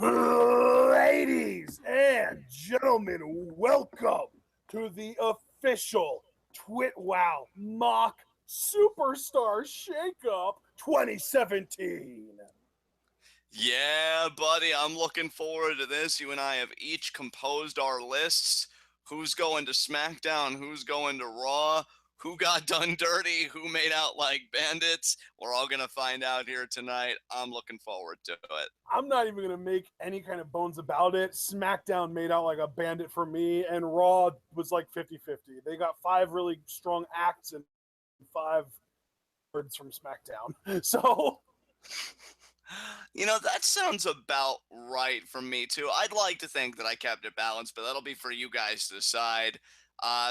Ladies and gentlemen, welcome to the official TWitWoW Mock Superstar Shakeup 2017. Yeah, buddy, I'm looking forward to this. You and I have each composed our lists. Who's going to SmackDown? Who's going to Raw? Who got done dirty? Who made out like bandits? We're all going to find out here tonight. I'm looking forward to it. I'm not even going to make any kind of bones about it. SmackDown made out like a bandit for me, and Raw was like 50-50. They got 5 really strong acts and 5 words from SmackDown. So You know, that sounds about right for me, too. I'd like to think that I kept it balanced, but that'll be for you guys to decide.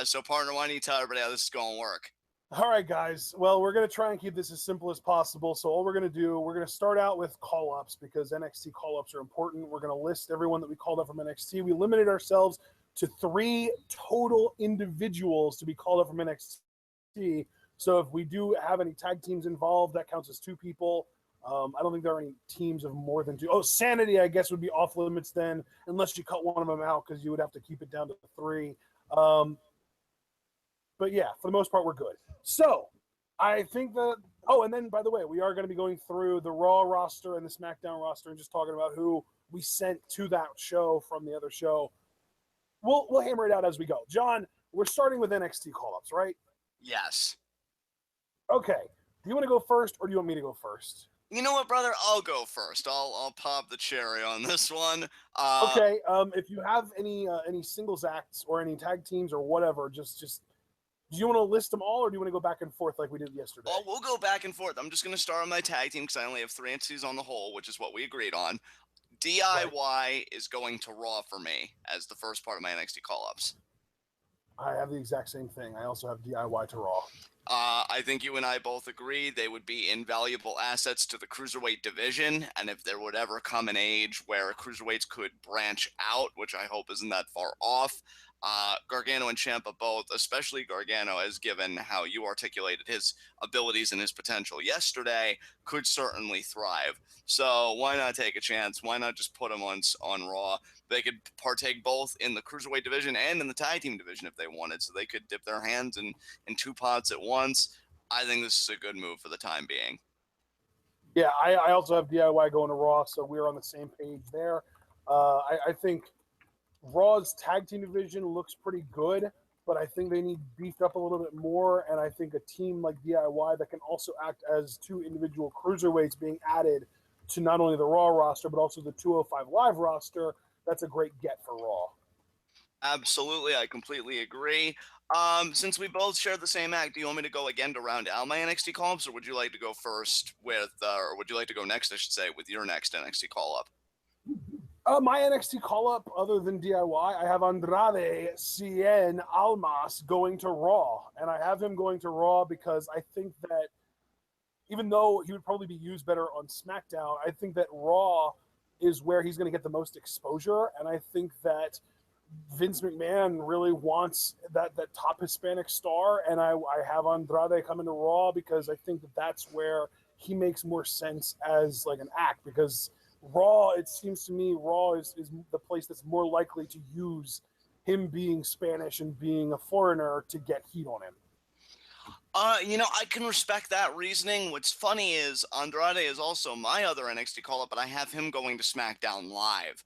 So, partner, why don't you tell everybody how this is going to work? all right, guys. Well, we're going to try and keep this as simple as possible. So all we're going to do, we're going to start out with call-ups because NXT call-ups are important. We're going to list everyone that we called up from NXT. We limited ourselves to 3 total individuals to be called up from NXT. So if we do have any tag teams involved, that counts as 2 people. I don't think there are any teams of more than 2. Oh, Sanity, I guess, would be off limits then, unless you cut one of them out because you would have to keep it down to 3. But yeah, for the most part, we're good. So I think that, oh, and then by the way, we are going to be going through the Raw roster and the SmackDown roster and just talking about who we sent to that show from the other show. We'll hammer it out as we go. John, we're starting with NXT call-ups, right? Yes. Okay. Do you want to go first or do you want me to go first? You know what, brother? I'll go first. I'll pop the cherry on this one. Okay. If you have any singles acts or any tag teams or whatever, just do you want to list them all or do you want to go back and forth like we did yesterday? Well, we'll go back and forth. I'm just going to start on my tag team because I only have 3 entities on the whole, which is what we agreed on. DIY is going to Raw for me as the first part of my NXT call-ups. I have the exact same thing. I also have DIY to Raw. I think you and I both agree they would be invaluable assets to the cruiserweight division, and if there would ever come an age where cruiserweights could branch out, which I hope isn't that far off, Gargano and Ciampa both, especially Gargano, as given how you articulated his abilities and his potential yesterday, could certainly thrive. So why not take a chance? Why not just put them on Raw? They could partake both in the cruiserweight division and in the tag team division if they wanted, so they could dip their hands in 2 pots at once. I think this is a good move for the time being. Yeah, I also have DIY going to Raw, so we're on the same page there. I think Raw's tag team division looks pretty good, but I think they need beefed up a little bit more, and I think a team like DIY that can also act as 2 individual cruiserweights being added to not only the Raw roster, but also the 205 Live roster, that's a great get for Raw. Absolutely, I completely agree. Since we both share the same act, do you want me to go again to round out my NXT call-ups, or would you like to go first with, or would you like to go next, I should say, with your next NXT call-up? My NXT call-up, other than DIY, I have Andrade Cien Almas going to Raw. And I have him going to Raw because I think that even though he would probably be used better on SmackDown, I think that Raw is where he's going to get the most exposure. And I think that Vince McMahon really wants that top Hispanic star. And I have Andrade coming to Raw because I think that that's where he makes more sense as like an act, because Raw, it seems to me, Raw is the place that's more likely to use him being Spanish and being a foreigner to get heat on him. You know, I can respect that reasoning. What's funny is Andrade is also my other NXT call-up, but I have him going to SmackDown Live.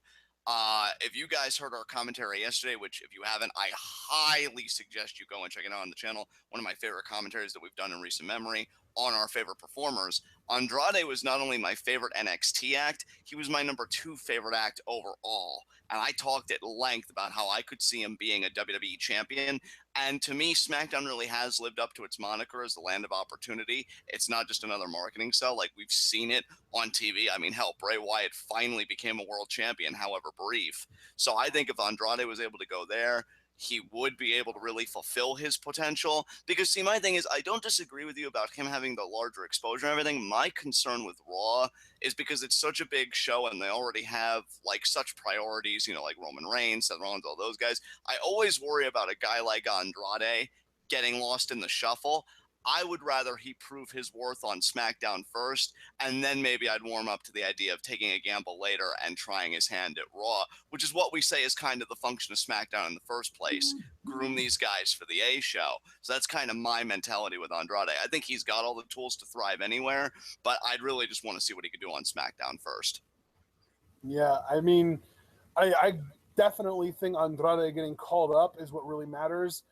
If you guys heard our commentary yesterday, which if you haven't, I highly suggest you go and check it out on the channel. One of my favorite commentaries that we've done in recent memory on our favorite performers. Andrade was not only my favorite NXT act, he was my number 2 favorite act overall. And I talked at length about how I could see him being a WWE champion. And to me, SmackDown really has lived up to its moniker as the land of opportunity. It's not just another marketing sell. Like, we've seen it on TV. I mean, hell, Bray Wyatt finally became a world champion, however brief. So I think if Andrade was able to go there, he would be able to really fulfill his potential. Because, see, my thing is, I don't disagree with you about him having the larger exposure and everything. My concern with Raw is because it's such a big show and they already have, like, such priorities, you know, like Roman Reigns, Seth Rollins, all those guys. I always worry about a guy like Andrade getting lost in the shuffle. I would rather he prove his worth on SmackDown first, and then maybe I'd warm up to the idea of taking a gamble later and trying his hand at Raw, which is what we say is kind of the function of SmackDown in the first place. Groom these guys for the A show. So that's kind of my mentality with Andrade. I think he's got all the tools to thrive anywhere, but I'd really just want to see what he could do on SmackDown first. Yeah, I mean, I definitely think Andrade getting called up is what really matters.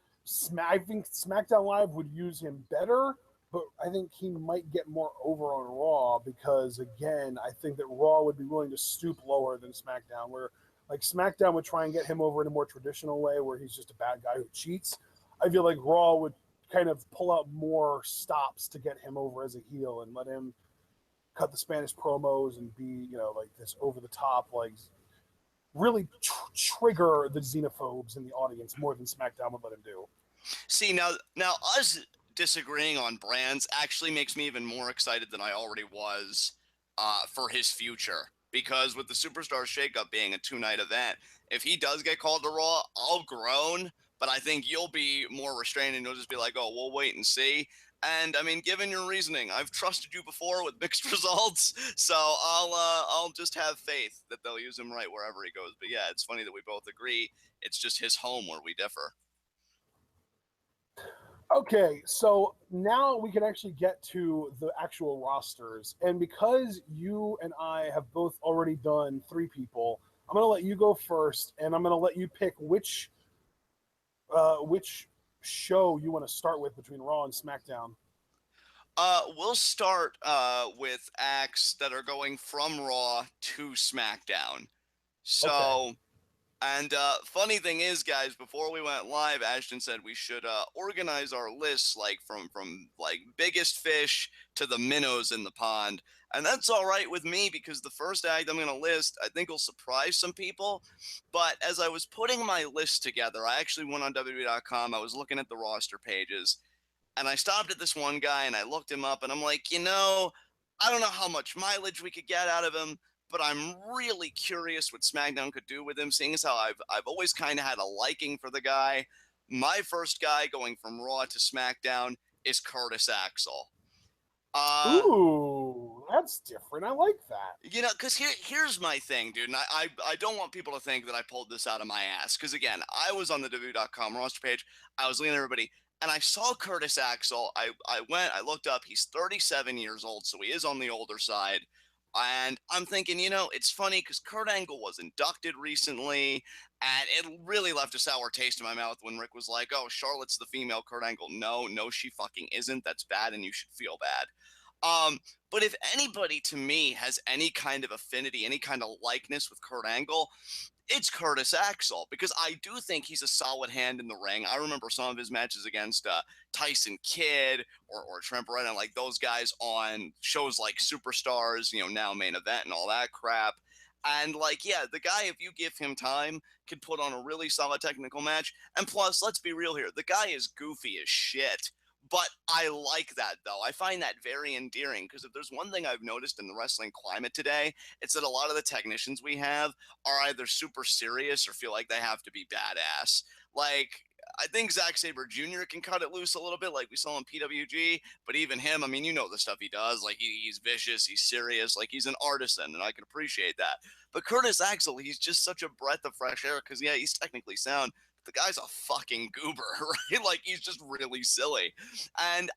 I think SmackDown Live would use him better, but I think he might get more over on Raw because, again, I think that Raw would be willing to stoop lower than SmackDown, where like SmackDown would try and get him over in a more traditional way where he's just a bad guy who cheats. I feel like Raw would kind of pull out more stops to get him over as a heel and let him cut the Spanish promos and be, like this over the top, like really trigger the xenophobes in the audience more than SmackDown would let him do. See, now us disagreeing on brands actually makes me even more excited than I already was for his future. Because with the Superstar Shakeup being a 2-night event, if he does get called to Raw, I'll groan, but I think you'll be more restrained and you'll just be like, oh, we'll wait and see. And I mean, given your reasoning, I've trusted you before with mixed results, so I'll just have faith that they'll use him right wherever he goes. But yeah, it's funny that we both agree. It's just his home where we differ. Okay, so now we can actually get to the actual rosters. And because you and I have both already done 3 people, I'm going to let you go first, and I'm going to let you pick which show you want to start with between Raw and SmackDown. We'll start with acts that are going from Raw to SmackDown. So... Okay. And funny thing is, guys, before we went live, Ashton said we should organize our lists like from like biggest fish to the minnows in the pond. And that's all right with me because the first act I'm going to list, I think will surprise some people. But as I was putting my list together, I actually went on WWE.com. I was looking at the roster pages and I stopped at this one guy and I looked him up and I'm like, I don't know how much mileage we could get out of him, but I'm really curious what SmackDown could do with him, seeing as how I've always kind of had a liking for the guy. My first guy going from Raw to SmackDown is Curtis Axel. Ooh, that's different. I like that. Because here's my thing, dude, and I don't want people to think that I pulled this out of my ass, because, again, I was on the WWE.com roster page, I was looking at everybody, and I saw Curtis Axel. I looked up, he's 37 years old, so he is on the older side. And I'm thinking, it's funny because Kurt Angle was inducted recently, and it really left a sour taste in my mouth when Rick was like, oh, Charlotte's the female Kurt Angle. No, she fucking isn't. That's bad, and you should feel bad. But if anybody to me has any kind of affinity, any kind of likeness with Kurt Angle, it's Curtis Axel, because I do think he's a solid hand in the ring. I remember some of his matches against Tyson Kidd or Trent Brennan, like those guys on shows like Superstars, now Main Event and all that crap. And the guy, if you give him time, can put on a really solid technical match. And plus, let's be real here, the guy is goofy as shit. But I like that, though. I find that very endearing, because if there's one thing I've noticed in the wrestling climate today, it's that a lot of the technicians we have are either super serious or feel like they have to be badass. Like, I think Zack Sabre Jr. can cut it loose a little bit, like we saw in PWG, but even him, I mean, the stuff he does. Like, he's vicious, he's serious, like, he's an artisan, and I can appreciate that. But Curtis Axel, he's just such a breath of fresh air, because, yeah, he's technically sound, the guy's a fucking goober, right? Like, he's just really silly. And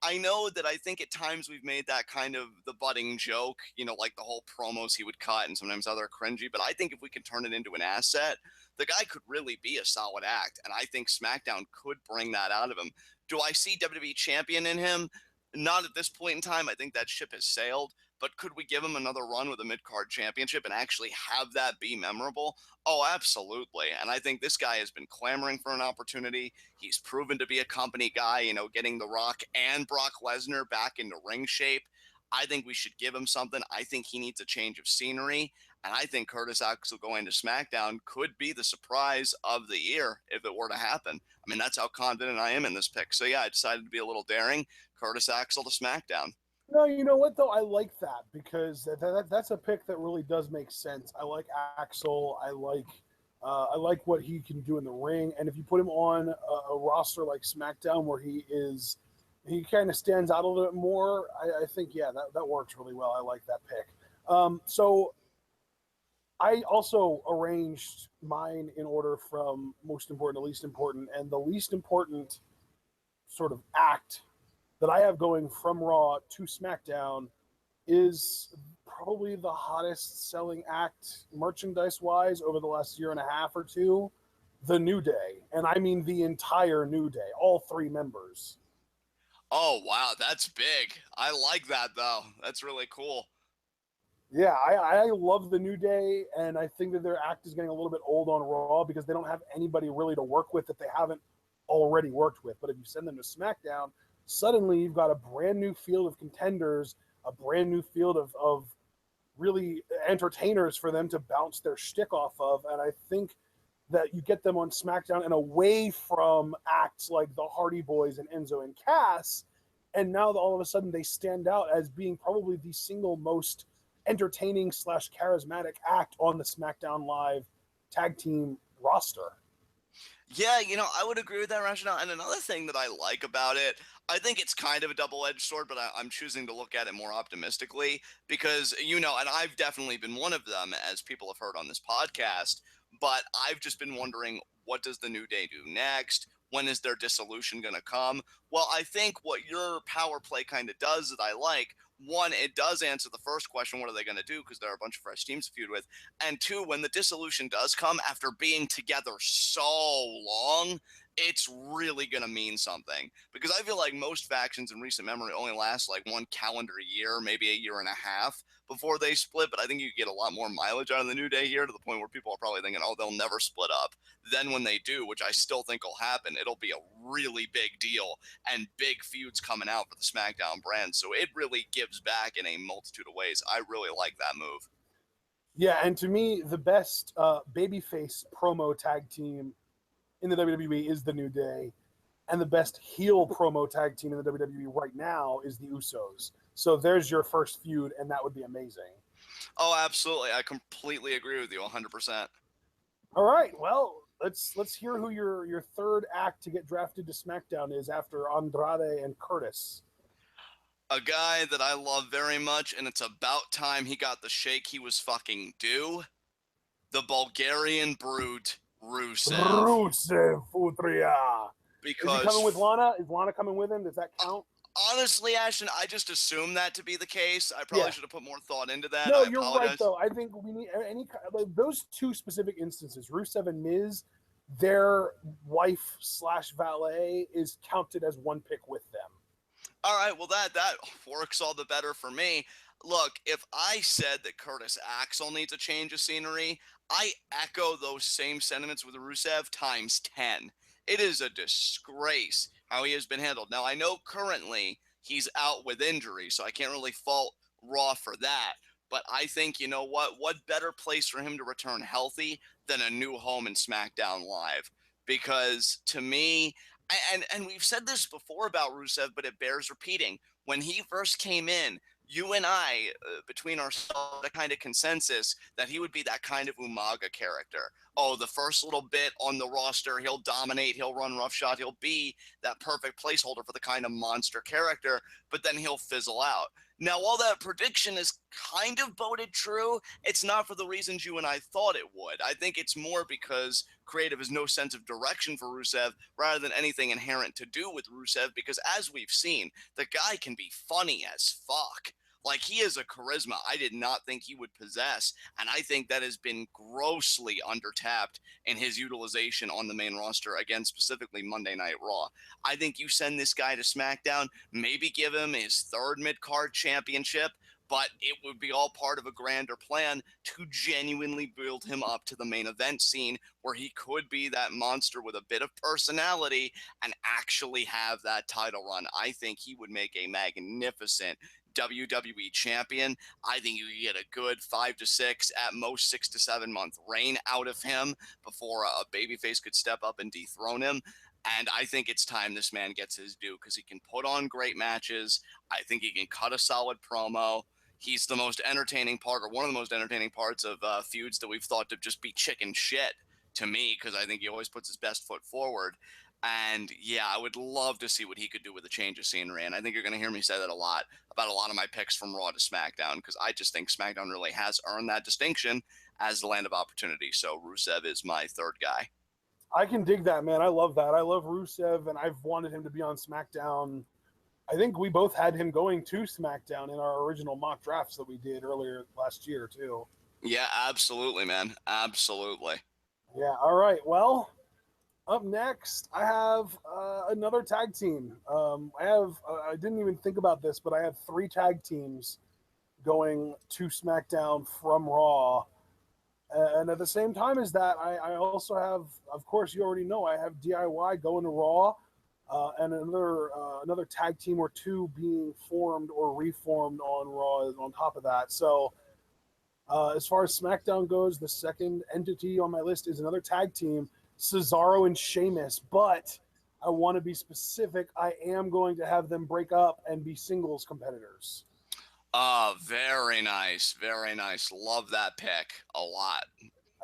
I know that I think at times we've made that kind of the budding joke, like the whole promos he would cut and sometimes how they're cringy. But I think if we can turn it into an asset, the guy could really be a solid act. And I think SmackDown could bring that out of him. Do I see WWE champion in him? Not at this point in time. I think that ship has sailed. But could we give him another run with a mid-card championship and actually have that be memorable? Oh, absolutely. And I think this guy has been clamoring for an opportunity. He's proven to be a company guy, getting The Rock and Brock Lesnar back into ring shape. I think we should give him something. I think he needs a change of scenery. And I think Curtis Axel going to SmackDown could be the surprise of the year if it were to happen. I mean, that's how confident I am in this pick. So, yeah, I decided to be a little daring. Curtis Axel to SmackDown. No, you know what though? I like that because that's a pick that really does make sense. I like Axel. I like what he can do in the ring, and if you put him on a roster like SmackDown, where He kind of stands out a little bit more. I think, yeah, that works really well. I like that pick. So I also arranged mine in order from most important to least important, and the least important sort of act that I have going from Raw to SmackDown is probably the hottest selling act merchandise wise over the last year and a half or two, the New Day. And I mean the entire New Day, all three members. Oh, wow, that's big. I like that, though. That's really cool. Yeah, I love the New Day, and I think that their act is getting a little bit old on Raw because they don't have anybody really to work with that they haven't already worked with. But if you send them to SmackDown, suddenly you've got a brand new field of contenders, a brand new field of really entertainers for them to bounce their shtick off of. And I think that you get them on SmackDown and away from acts like the Hardy Boys and Enzo and Cass, and now all of a sudden they stand out as being probably the single most entertaining / charismatic act on the SmackDown Live tag team roster. Yeah, I would agree with that rationale. And another thing that I like about it, I think it's kind of a double-edged sword, but I'm choosing to look at it more optimistically because, and I've definitely been one of them, as people have heard on this podcast, but I've just been wondering, what does the New Day do next? When is their dissolution going to come? Well, I think what your power play kind of does that I like, one, it does answer the first question, what are they going to do? Because there are a bunch of fresh teams to feud with. And two, when the dissolution does come after being together so long, it's really going to mean something. Because I feel like most factions in recent memory only last like one calendar year, maybe a year and a half before they split. But I think you get a lot more mileage out of the New Day here to the point where people are probably thinking, oh, they'll never split up. Then when they do, which I still think will happen, it'll be a really big deal and big feuds coming out for the SmackDown brand. So it really gives back in a multitude of ways. I really like that move. Yeah, and to me, the best babyface promo tag team in the WWE is the New Day, and the best heel promo tag team in the WWE right now is the Usos. So there's your first feud, and that would be amazing. Oh, absolutely. I completely agree with you 100%. All right, well, let's hear who your third act to get drafted to SmackDown is after Andrade and Curtis. A guy that I love very much, and it's about time he got the shake he was fucking due. The Bulgarian brute, Rusev. Rusev Utria. Is he coming with Because Lana? Is Lana coming with him? Does that count? honestly, Ashton, I just assumed that to be the case. I probably should have put more thought into that. No, I you're apologize. right though. I think we need any like those two specific instances, Rusev and Miz. Their wife / valet is counted as one pick with them. All right, well that works all the better for me. Look, if I said that Curtis Axel needs a change of scenery, I echo those same sentiments with Rusev times 10. It is a disgrace how he has been handled. Now, I know currently he's out with injury, so I can't really fault Raw for that. But I think, you know what better place for him to return healthy than a new home in SmackDown Live? Because to me, and we've said this before about Rusev, but it bears repeating. When he first came in, you and I, between ourselves, a kind of consensus that he would be that kind of Umaga character. Oh, the first little bit on the roster, he'll dominate, he'll run roughshod, he'll be that perfect placeholder for the kind of monster character, but then he'll fizzle out. Now, while that prediction is kind of boded true, it's not for the reasons you and I thought it would. I think it's more because creative has no sense of direction for Rusev rather than anything inherent to do with Rusev, because as we've seen, the guy can be funny as fuck. Like, he is a charisma I did not think he would possess, and I think that has been grossly undertapped in his utilization on the main roster, again, specifically Monday Night Raw. I think you send this guy to SmackDown, maybe give him his third mid-card championship, but it would be all part of a grander plan to genuinely build him up to the main event scene where he could be that monster with a bit of personality and actually have that title run. I think he would make a magnificent WWE champion. I think you get a good 5 to 6, at most 6 to 7 month reign out of him before a babyface could step up and dethrone him. And I think it's time this man gets his due because he can put on great matches. I think he can cut a solid promo. He's the most entertaining part, or one of the most entertaining parts of feuds that we've thought to just be chicken shit to me, because I think he always puts his best foot forward. And yeah, I would love to see what he could do with a change of scenery. And I think you're going to hear me say that a lot about a lot of my picks from Raw to SmackDown, because I just think SmackDown really has earned that distinction as the land of opportunity. So Rusev is my third guy. I can dig that, man. I love that. I love Rusev, and I've wanted him to be on SmackDown. I think we both had him going to SmackDown in our original mock drafts that we did earlier last year, too. Yeah, absolutely, man. Absolutely. Yeah, all right. Well, up next, I have another tag team. I didn't even think about this, but I have 3 tag teams going to SmackDown from Raw. And at the same time as that, I also have, of course, you already know, I have DIY going to Raw, and another tag team or 2 being formed or reformed on Raw on top of that. So as far as SmackDown goes, the second entity on my list is another tag team, Cesaro and Sheamus. But I want to be specific. I am going to have them break up and be singles competitors. Very nice. Very nice. Love that pick a lot.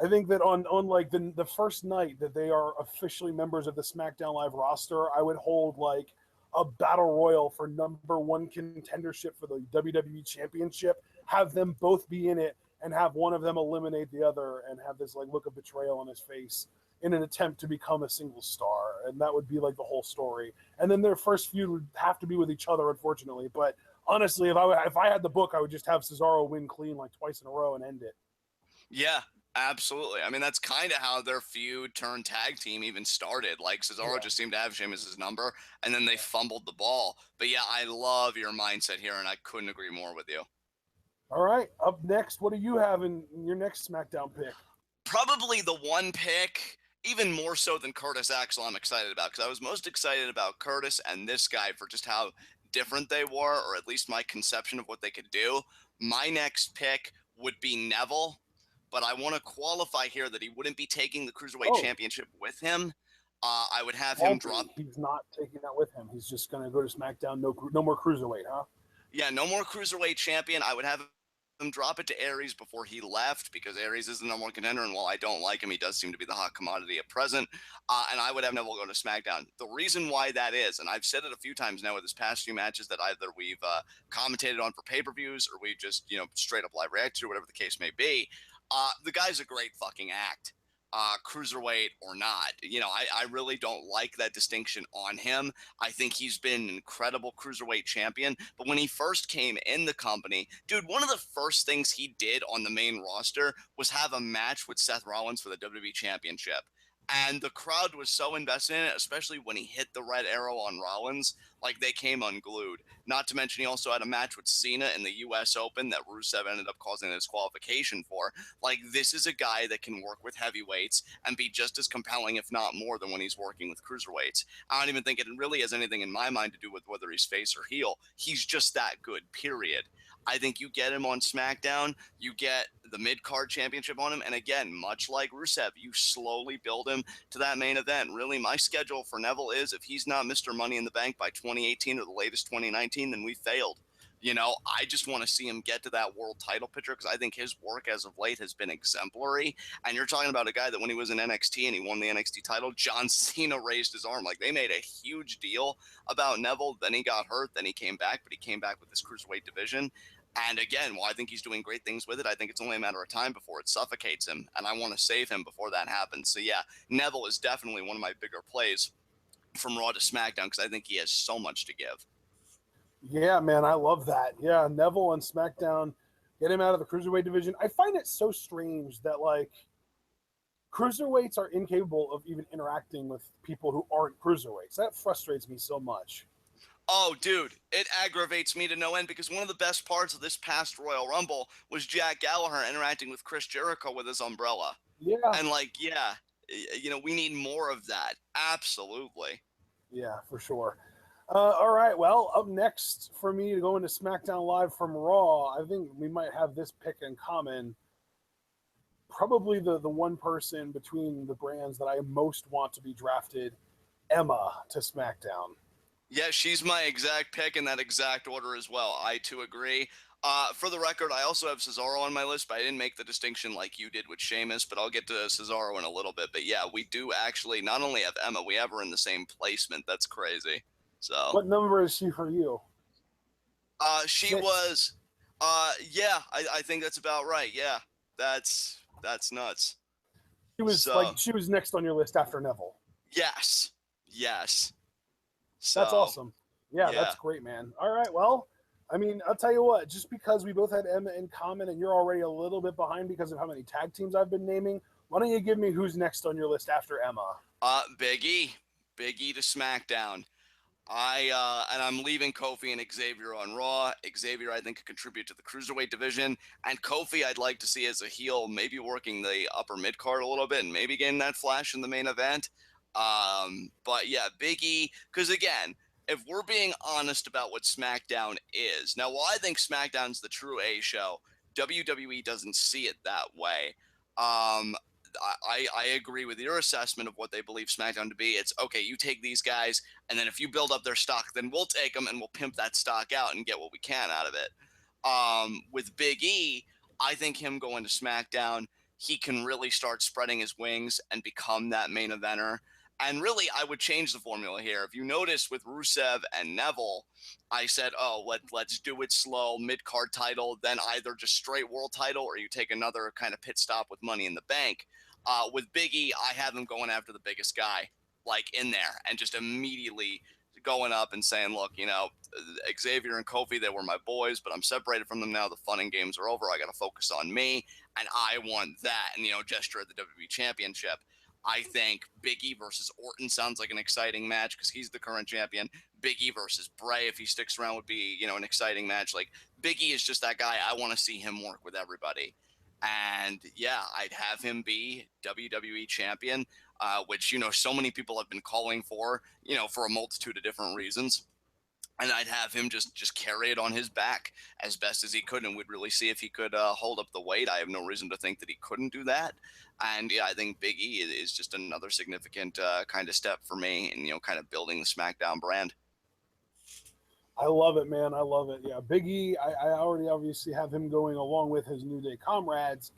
I think that on like the first night that they are officially members of the SmackDown Live roster, I would hold like a battle royal for number 1 contendership for the WWE Championship, have them both be in it, and have one of them eliminate the other, and have this like look of betrayal on his face in an attempt to become a single star. And that would be like the whole story. And then their first feud would have to be with each other, unfortunately. But honestly, if I had the book, I would just have Cesaro win clean like twice in a row and end it. Yeah, absolutely. I mean, that's kind of how their feud turned tag team even started. Like Cesaro just seemed to have Sheamus's number, and then they fumbled the ball. But yeah, I love your mindset here, and I couldn't agree more with you. All right, up next, what do you have in your next SmackDown pick? Probably the one pick, even more so than Curtis Axel, I'm excited about, because I was most excited about Curtis and this guy for just how different they were, or at least my conception of what they could do. My next pick would be Neville, but I want to qualify here that he wouldn't be taking the Cruiserweight Championship with him. I would have him drop. He's not taking that with him. He's just going to go to SmackDown. No more Cruiserweight, huh? Yeah, no more Cruiserweight champion. I would have him drop it to Aries before he left, because Aries is the number 1 contender, and while I don't like him, he does seem to be the hot commodity at present. And I would have Neville go to SmackDown. The reason why that is, and I've said it a few times now with his past few matches that either we've commentated on for pay-per-views or we just, straight up live reacted or whatever the case may be, the guy's a great fucking act. Cruiserweight or not. I really don't like that distinction on him. I think he's been an incredible Cruiserweight champion, but when he first came in the company, dude, one of the first things he did on the main roster was have a match with Seth Rollins for the WWE Championship. And the crowd was so invested in it, especially when he hit the red arrow on Rollins, like they came unglued. Not to mention he also had a match with Cena in the U.S. Open that Rusev ended up causing a disqualification for. Like, this is a guy that can work with heavyweights and be just as compelling, if not more, than when he's working with cruiserweights. I don't even think it really has anything in my mind to do with whether he's face or heel. He's just that good, period. I think you get him on SmackDown, you get the mid-card championship on him, and again, much like Rusev, you slowly build him to that main event. Really, my schedule for Neville is, if he's not Mr. Money in the Bank by 2018 or the latest 2019, then we failed. I just want to see him get to that world title picture, because I think his work as of late has been exemplary. And you're talking about a guy that when he was in NXT and he won the NXT title, John Cena raised his arm. Like, they made a huge deal about Neville. Then he got hurt. Then he came back, but he came back with this cruiserweight division. And again, while I think he's doing great things with it, I think it's only a matter of time before it suffocates him. And I want to save him before that happens. So yeah, Neville is definitely one of my bigger plays from Raw to SmackDown, because I think he has so much to give. Yeah, man, I love that. Yeah, Neville on SmackDown, get him out of the Cruiserweight division. I find it so strange that, like, Cruiserweights are incapable of even interacting with people who aren't Cruiserweights. That frustrates me so much. Oh, dude, it aggravates me to no end, because one of the best parts of this past Royal Rumble was Jack Gallagher interacting with Chris Jericho with his umbrella. Yeah. And, like, yeah, we need more of that. Absolutely. Yeah, for sure. All right, well, up next for me to go into SmackDown Live from Raw, I think we might have this pick in common. Probably the one person between the brands that I most want to be drafted, Emma, to SmackDown. Yeah, she's my exact pick in that exact order as well. I too agree. For the record, I also have Cesaro on my list, but I didn't make the distinction like you did with Sheamus, but I'll get to Cesaro in a little bit. But yeah, we do actually not only have Emma, we have her in the same placement. That's crazy. So What number is she for you? she 6. was yeah, I think that's about right. Yeah. That's nuts. So She was next on your list after Neville. yes. Yes. That's So awesome. Yeah, yeah. that's great, man. All right, well, I mean, I'll tell you what, just because we both had Emma in common and you're already a little bit behind because of how many tag teams I've been naming, why don't you give me who's next on your list after Emma? Big E. Big E to SmackDown. And I'm leaving Kofi and Xavier on Raw. Xavier, I think, could contribute to the cruiserweight division, and Kofi, I'd like to see as a heel, maybe working the upper mid card a little bit, and maybe getting that flash in the main event. But yeah, Big E, because again, if we're being honest about what SmackDown is, now while I think SmackDown's the true A show, WWE doesn't see it that way. I agree with your assessment of what they believe SmackDown to be. It's okay, you take these guys, and then if you build up their stock, then we'll take them and we'll pimp that stock out and get what we can out of it. With Big E, I think him going to SmackDown, he can really start spreading his wings and become that main eventer. And really, I would change the formula here. If you notice with Rusev and Neville, I said, oh, let's do it slow, mid-card title, then either just straight world title or you take another kind of pit stop with Money in the Bank. With Big E, I have him going after the biggest guy, like in there, and just immediately going up and saying, look, Xavier and Kofi, they were my boys, but I'm separated from them now. The fun and games are over. I got to focus on me, and I want that. And, gesture at the WWE Championship. I think Big E versus Orton sounds like an exciting match because he's the current champion. Big E versus Bray, if he sticks around, would be, an exciting match. Like, Big E is just that guy. I want to see him work with everybody. And yeah, I'd have him be WWE champion, which, so many people have been calling for, for a multitude of different reasons. And I'd have him just carry it on his back as best as he could, and we'd really see if he could hold up the weight. I have no reason to think that he couldn't do that. And yeah, I think Big E is just another significant kind of step for me in, kind of building the SmackDown brand. I love it, man. I love it. Yeah, Big E, I already obviously have him going along with his New Day comrades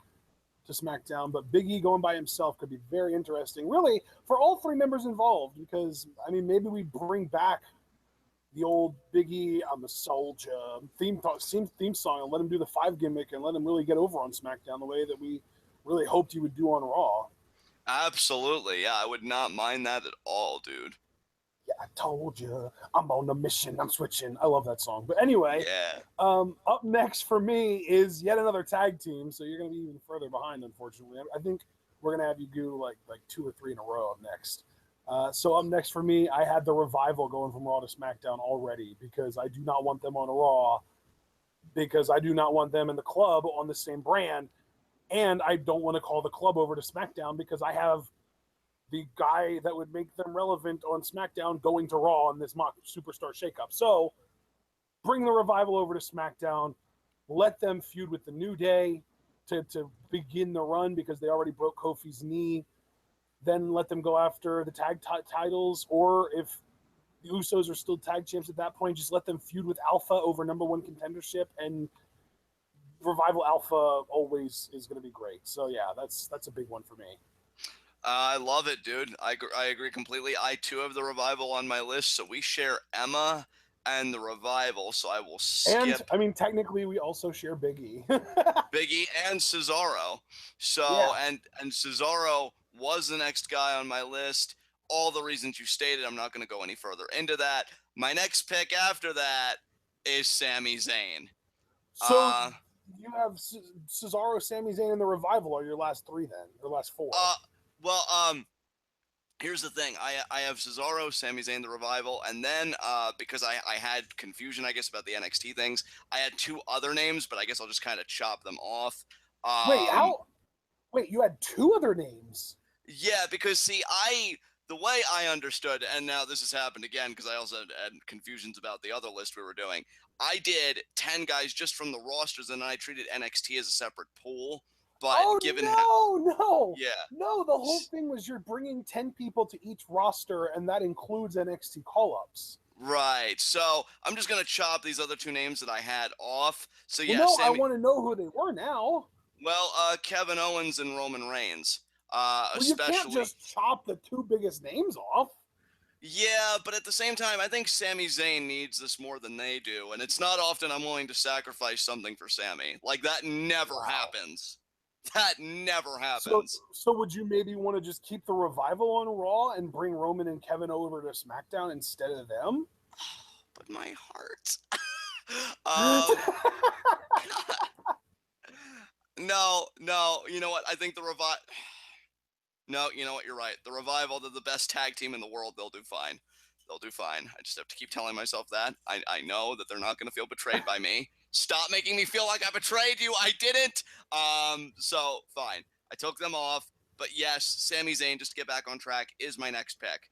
to SmackDown, but Big E going by himself could be very interesting, really, for all 3 members involved, because, I mean, maybe we bring back the old Big E, I'm a soldier theme song and let him do the 5 gimmick and let him really get over on SmackDown the way that we really hoped he would do on Raw. Absolutely. Yeah, I would not mind that at all, dude. Yeah, I told you, I'm on a mission, I'm switching. I love that song. But anyway, yeah. Up next for me is yet another tag team, so you're going to be even further behind, unfortunately. I think we're going to have you do like 2 or 3 in a row up next. So up next for me, I had the Revival going from Raw to SmackDown already because I do not want them on Raw, because I do not want them in the club on the same brand, and I don't want to call the club over to SmackDown because I have the guy that would make them relevant on SmackDown going to Raw in this mock Superstar Shakeup. So bring the Revival over to SmackDown, let them feud with the New Day to begin the run because they already broke Kofi's knee. Then let them go after the tag titles, or if the Usos are still tag champs at that point, just let them feud with Alpha over number 1 contendership, and Revival Alpha always is going to be great. So yeah, that's a big one for me. I love it, dude. I agree completely. I too have the Revival on my list, so we share Emma and the Revival. So I will skip. And I mean, technically, we also share Big E. Big E and Cesaro. So yeah. and Cesaro was the next guy on my list. All the reasons you stated, I'm not going to go any further into that. My next pick after that is Sami Zayn. So you have Cesaro, Sami Zayn, and the Revival are your last 3 then, or last 4. Here's the thing. I have Cesaro, Sami Zayn, the Revival, and then because I had confusion, I guess, about the NXT things, I had 2 other names, but I guess I'll just kind of chop them off. Wait, you had 2 other names? Yeah, because see, the way I understood, and now this has happened again because I also had confusions about the other list we were doing. I did 10 guys just from the rosters, and then I treated NXT as a separate pool. But given no, the whole thing was you're bringing 10 people to each roster, and that includes NXT call-ups. Right. So I'm just gonna chop these other two names that I had off. So Well, yeah, no, I Sammy. want to know who they were now. Well, Kevin Owens and Roman Reigns, Well, you can't especially. just chop the two biggest names off. Yeah, but at the same time, I think Sami Zayn needs this more than they do, and it's not often I'm willing to sacrifice something for Sami. Like that never Wow. happens. That never So, happens. so would you maybe want to just keep the revival on Raw and bring Roman and Kevin over to SmackDown instead of them? But my heart. I um, no, no. You know what? I think the revival. No, you know what? You're right. The Revival, they're the best tag team in the world. They'll do fine. They'll do fine. I just have to keep telling myself that. I know that they're not going to feel betrayed by me. Stop making me feel like I betrayed you. I didn't. So fine. I took them off. But yes, Sami Zayn, just to get back on track, is my next pick.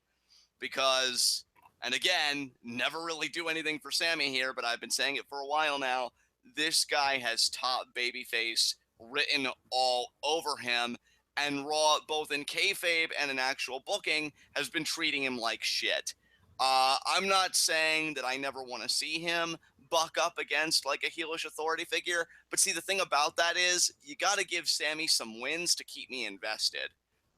Because, and again, never really do anything for Sami here, but I've been saying it for a while now. This guy has top babyface written all over him, and Raw, both in kayfabe and in actual booking, has been treating him like shit. I'm not saying that I never want to see him buck up against like a heelish authority figure, but see, the thing about that is you got to give Sami some wins to keep me invested,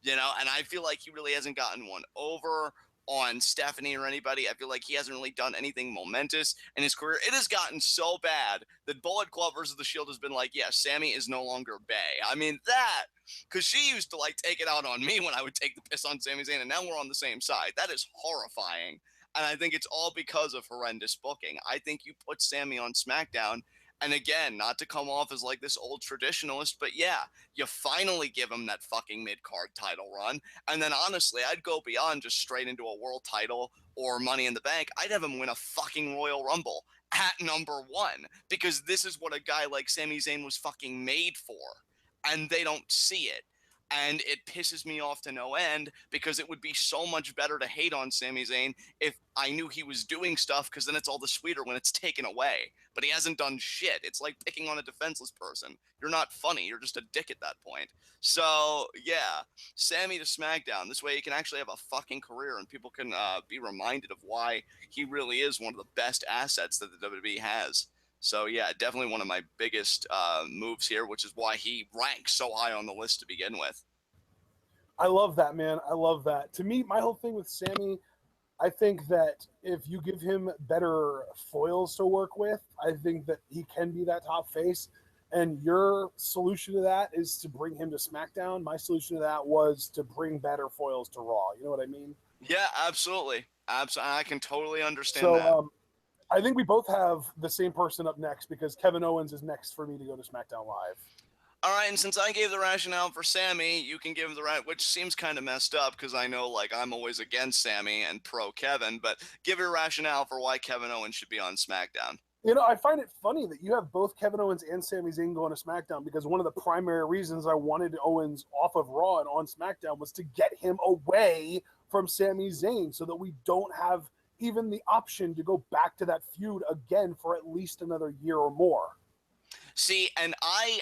and I feel like he really hasn't gotten one over on Stephanie or anybody. I feel like he hasn't really done anything momentous in his career. It has gotten so bad that Bullet Club versus the Shield has been like, yeah, Sammy is no longer Bay. I mean, that, because she used to like take it out on me when I would take the piss on Sami Zayn, and now we're on the same side. That is horrifying. And I think it's all because of horrendous booking. I think you put Sammy on SmackDown, and again, not to come off as like this old traditionalist, but yeah, you finally give him that fucking mid card title run. And then honestly, I'd go beyond just straight into a world title or Money in the Bank. I'd have him win a fucking Royal Rumble at #1 because this is what a guy like Sami Zayn was fucking made for. And they don't see it. And it pisses me off to no end because it would be so much better to hate on Sami Zayn if I knew he was doing stuff, because then it's all the sweeter when it's taken away. But he hasn't done shit. It's like picking on a defenseless person. You're not funny. You're just a dick at that point. So, yeah, Sammy to SmackDown. This way he can actually have a fucking career and people can be reminded of why he really is one of the best assets that the WWE has. So yeah, definitely one of my biggest moves here, which is why he ranks so high on the list to begin with. love that, man. I love that. To me, my whole thing with Sammy, I think that if you give him better foils to work with, I think that he can be that top face. And your solution to that is to bring him to SmackDown. My solution to that was to bring better foils to Raw. You know what I mean? Yeah, absolutely. Absolutely. I can totally understand So that. I think we both have the same person up next because Kevin Owens is next for me to go to SmackDown Live. All right, and since I gave the rationale for Sammy, you can give the right, which seems kind of messed up because I know like I'm always against Sammy and pro Kevin, but give your rationale for why Kevin Owens should be on SmackDown. You know, I find it funny that you have both Kevin Owens and Sami Zayn going to SmackDown because one of the primary reasons I wanted Owens off of Raw and on SmackDown was to get him away from Sami Zayn so that we don't have even the option to go back to that feud again for at least another year or more. See, and I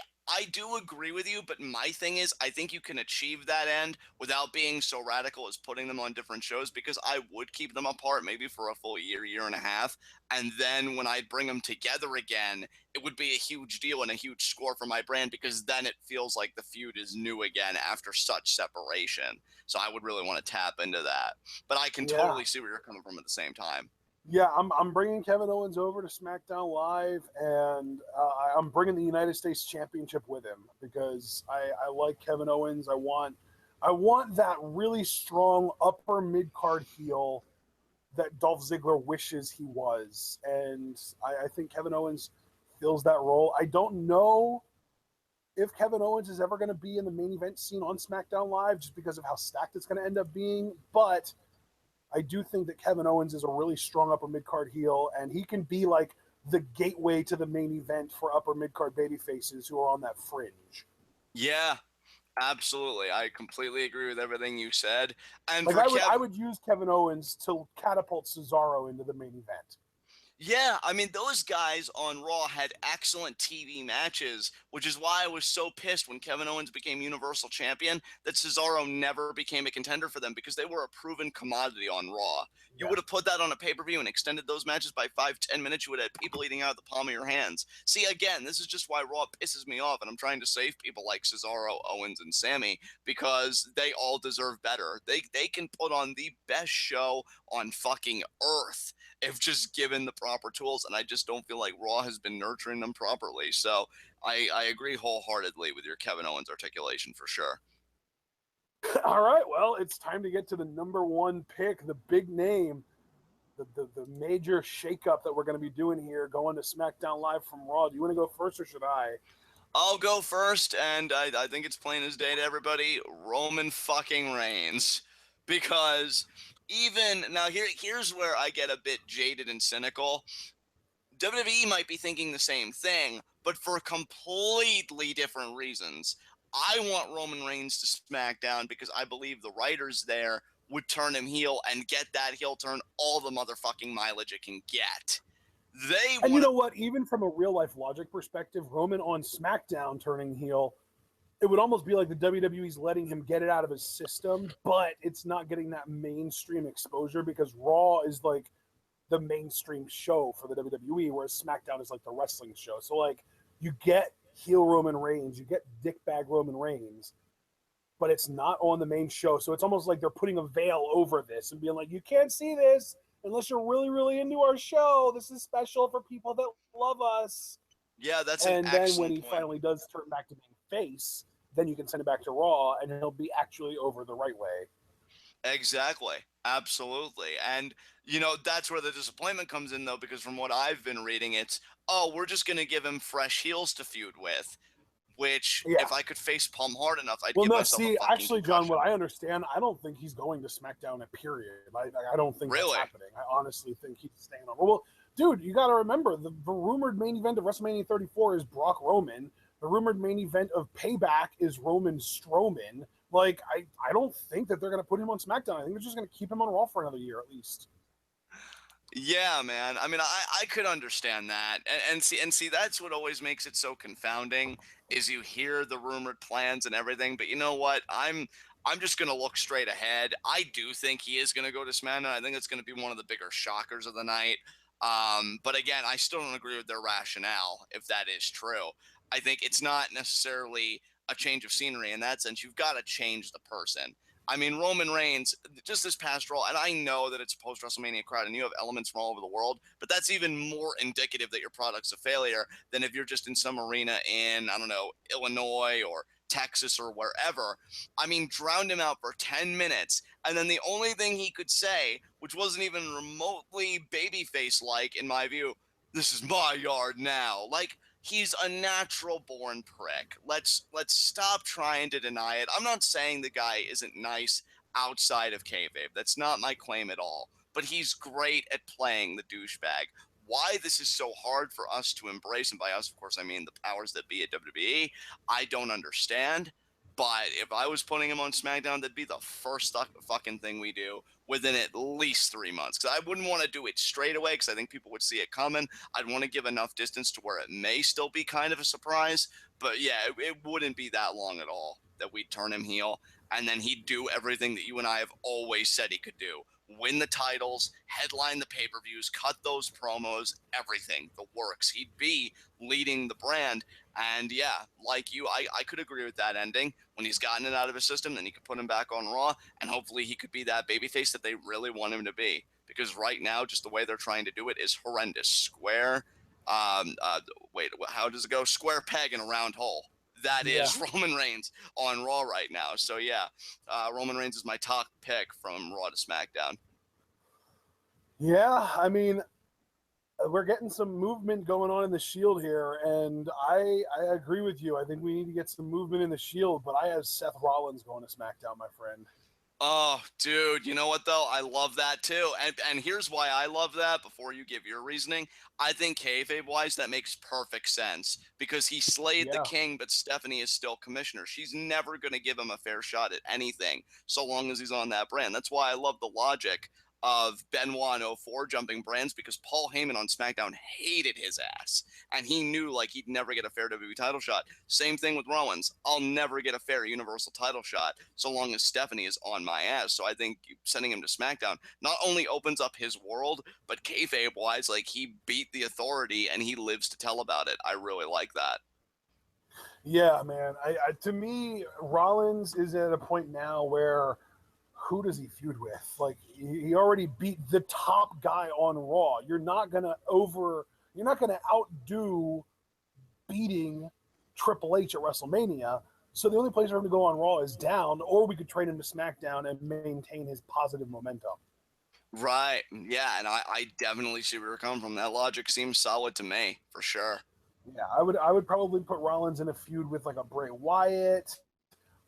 do agree with you, but my thing is I think you can achieve that end without being so radical as putting them on different shows, because I would keep them apart maybe for a full year, year and a half, and then when I bring them together again, it would be a huge deal and a huge score for my brand, because then it feels like the feud is new again after such separation. So I would really want to tap into that. But I can Yeah. totally see where you're coming from at the same time. Yeah, I'm bringing Kevin Owens over to SmackDown Live, and I'm bringing the United States Championship with him because I like Kevin Owens. I want that really strong upper mid card heel that Dolph Ziggler wishes he was, and I think Kevin Owens fills that role. I don't know if Kevin Owens is ever going to be in the main event scene on SmackDown Live just because of how stacked it's going to end up being, but I do think that Kevin Owens is a really strong upper mid card heel, and he can be like the gateway to the main event for upper mid card baby faces who are on that fringe. Yeah, absolutely. I completely agree with everything you said. And Like for I Kev, would use Kevin Owens to catapult Cesaro into the main event. Yeah, I mean, those guys on Raw had excellent TV matches, which is why I was so pissed when Kevin Owens became Universal Champion that Cesaro never became a contender for them because they were a proven commodity on Raw. You Yeah. would have put that on a pay-per-view and extended those matches by 5, 10 minutes. You would have had people eating out of the palm of your hands. See, again, this is just why Raw pisses me off, and I'm trying to save people like Cesaro, Owens, and Sammy because they all deserve better. They can put on the best show on fucking earth if just given the proper tools. And I just don't feel like Raw has been nurturing them properly. So I agree wholeheartedly with your Kevin Owens articulation for sure. All right, well, it's time to get to the number one pick, the big name, the major shakeup that we're going to be doing here, going to SmackDown Live from Raw. Do you want to go first or should I? I'll go first, and I think it's plain as day to everybody. Roman fucking Reigns. Because even now, here's where I get a bit jaded and cynical. WWE might be thinking the same thing, but for completely different reasons. I want Roman Reigns to SmackDown because I believe the writers there would turn him heel and get that heel turn all the motherfucking mileage it can get. They And you want know to. what? Even from a real life logic perspective, Roman on SmackDown turning heel, it would almost be like the WWE's letting him get it out of his system, but it's not getting that mainstream exposure because Raw is like the mainstream show for the WWE, whereas SmackDown is like the wrestling show. So like you get heel Roman Reigns, you get dickbag Roman Reigns, but it's not on the main show. So it's almost like they're putting a veil over this and being like, you can't see this unless you're really, really into our show. This is special for people that love us. Yeah, that's an And then when excellent he point. finally does turn back to being face, then you can send it back to Raw and he'll be actually over the right way. Exactly. Absolutely. And, you know, that's where the disappointment comes in, though, because from what I've been reading, it's, oh, we're just going to give him fresh heels to feud with, which, Yeah. if I could face palm hard enough, I'd Well, give no, myself a see, fucking actually, John, what concussion. I understand, I don't think he's going to SmackDown at period. I don't think that's Really? happening. I honestly think he's staying on. Well, dude, you got to remember the rumored main event of WrestleMania 34 is Brock Roman. The rumored main event of Payback is Roman Strowman. Like, I don't think that they're going to put him on SmackDown. I think they're just going to keep him on Raw for another year at least. Yeah, man. I mean, I could understand that, and see, that's what always makes it so confounding is you hear the rumored plans and everything, but you know what? I'm just gonna look straight ahead. I do think he is gonna go to SmackDown. I think it's gonna be one of the bigger shockers of the night. But again, I still don't agree with their rationale if that is true. I think it's not necessarily a change of scenery in that sense. You've got to change the person. I mean, Roman Reigns, just this past Raw, and I know that it's a post WrestleMania crowd and you have elements from all over the world, but that's even more indicative that your product's a failure than if you're just in some arena in, I don't know, Illinois or Texas or wherever. I mean, drowned him out for 10 minutes, and then the only thing he could say, which wasn't even remotely babyface like, in my view, this is my yard now. Like, he's a natural born prick. Let's stop trying to deny it. I'm not saying the guy isn't nice outside of kayfabe. That's not my claim at all. But he's great at playing the douchebag. Why this is so hard for us to embrace, and by us, of course, I mean the powers that be at WWE, I don't understand. But if I was putting him on SmackDown, that'd be the first fucking thing we do within at least 3 months. Because I wouldn't want to do it straight away because I think people would see it coming. I'd want to give enough distance to where it may still be kind of a surprise. But yeah, it wouldn't be that long at all that we'd turn him heel. And then he'd do everything that you and I have always said he could do: win the titles, headline the pay per views, cut those promos, everything, the works. He'd be leading the brand. And yeah, like you, I could agree with that ending. When he's gotten it out of his system, then you could put him back on Raw, and hopefully he could be that babyface that they really want him to be. Because right now, just the way they're trying to do it is horrendous. Wait, how does it go? Square peg in a round hole. That Yeah. is Roman Reigns on Raw right now. So yeah, Roman Reigns is my top pick from Raw to SmackDown. Yeah, I mean, we're getting some movement going on in the Shield here, and I agree with you. I think we need to get some movement in the Shield, but I have Seth Rollins going to SmackDown, my friend. Oh, dude, you know what though? I love that too. And here's why I love that before you give your reasoning. I think kayfabe wise, that makes perfect sense because he slayed the Yeah. king, but Stephanie is still commissioner. She's never going to give him a fair shot at anything so long as he's on that brand. That's why I love the logic of Benoit in '04 jumping brands because Paul Heyman on SmackDown hated his ass. And he knew like he'd never get a fair WWE title shot. Same thing with Rollins. I'll never get a fair Universal title shot so long as Stephanie is on my ass. So I think sending him to SmackDown not only opens up his world, but kayfabe-wise, like he beat the Authority and he lives to tell about it. I really like that. Yeah, man. To me, Rollins is at a point now where who does he feud with? Like he already beat the top guy on Raw. You're not gonna outdo beating Triple H at WrestleMania. So the only place for him to go on Raw is down, or we could trade him to SmackDown and maintain his positive momentum. Right. Yeah, and I definitely see where you're coming from. That logic seems solid to me, for sure. Yeah, I would probably put Rollins in a feud with like a Bray Wyatt,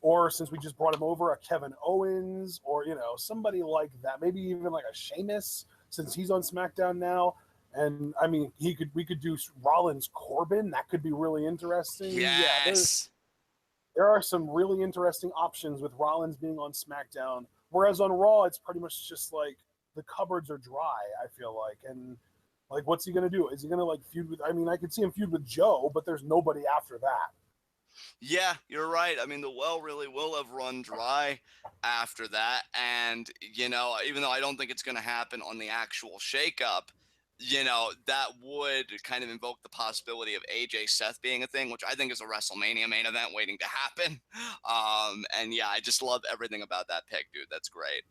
or since we just brought him over, a Kevin Owens, or somebody like that. Maybe even like a Sheamus, since he's on SmackDown now. And I mean, we could do Rollins Corbin. That could be really interesting. Yes. There are some really interesting options with Rollins being on SmackDown. Whereas on Raw, it's pretty much just like the cupboards are dry, I feel like. And like, what's he going to do? Is he going to like feud with, I mean, I could see him feud with Joe, but there's nobody after that. Yeah, you're right. I mean, the well really will have run dry after that. And, even though I don't think it's going to happen on the actual shakeup, that would kind of invoke the possibility of AJ Seth being a thing, which I think is a WrestleMania main event waiting to happen. And yeah, I just love everything about that pick, dude. That's great.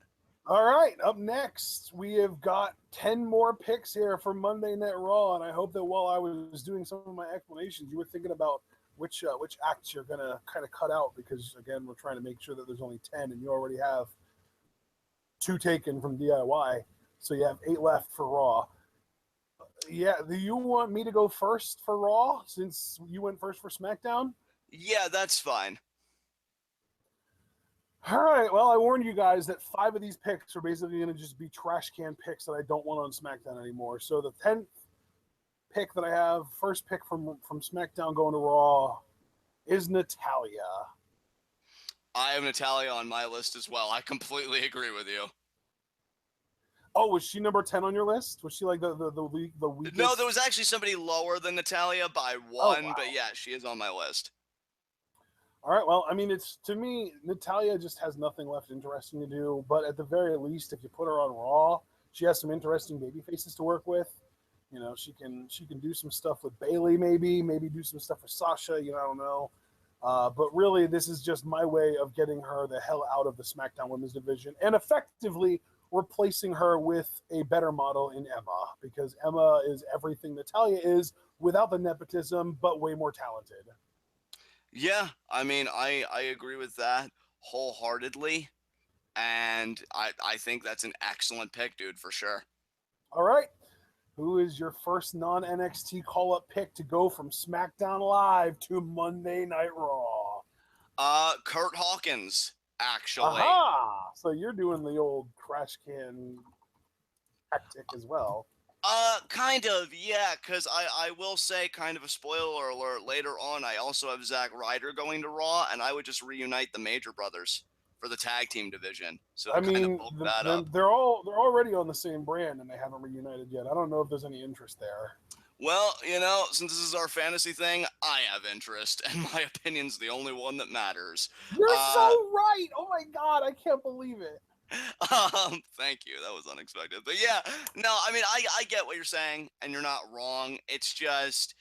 All right, up next, we have got 10 more picks here for Monday Night Raw. And I hope that while I was doing some of my explanations, you were thinking about which acts you're going to kind of cut out, because, again, we're trying to make sure that there's only 10, and you already have 2 taken from DIY. So you have 8 left for Raw. Yeah, do you want me to go first for Raw since you went first for SmackDown? Yeah, that's fine. All right, well, I warned you guys that 5 of these picks are basically going to just be trash can picks that I don't want on SmackDown anymore. So the 10th pick that I have, first pick from SmackDown going to Raw, is Natalya. I have Natalya on my list as well. I completely agree with you. Oh, was she number 10 on your list? Was she like the weakest? No, there was actually somebody lower than Natalya by 1, wow. But yeah, she is on my list. All right, well, I mean, it's, to me, Natalya just has nothing left interesting to do, but at the very least, if you put her on Raw, she has some interesting baby faces to work with. She can do some stuff with Bayley, maybe do some stuff with Sasha, I don't know. But really, this is just my way of getting her the hell out of the SmackDown Women's Division and effectively replacing her with a better model in Emma, because Emma is everything Natalya is without the nepotism, but way more talented. Yeah, I mean, I agree with that wholeheartedly, and I think that's an excellent pick, dude, for sure. All right. Who is your first non-NXT call-up pick to go from SmackDown Live to Monday Night Raw? Kurt Hawkins, actually. Aha! So you're doing the old trash can tactic as well. Kind of, yeah, because I will say, kind of a spoiler alert, later on, I also have Zack Ryder going to Raw, and I would just reunite the Major Brothers for the tag team division. So I mean, kind of bulk that up. they're already on the same brand, and they haven't reunited yet. I don't know if there's any interest there. Well, since this is our fantasy thing, I have interest, and my opinion's the only one that matters. You're so right! Oh my god, I can't believe it. Thank you. That was unexpected. But yeah, no, I mean, I get what you're saying, and you're not wrong. It's just,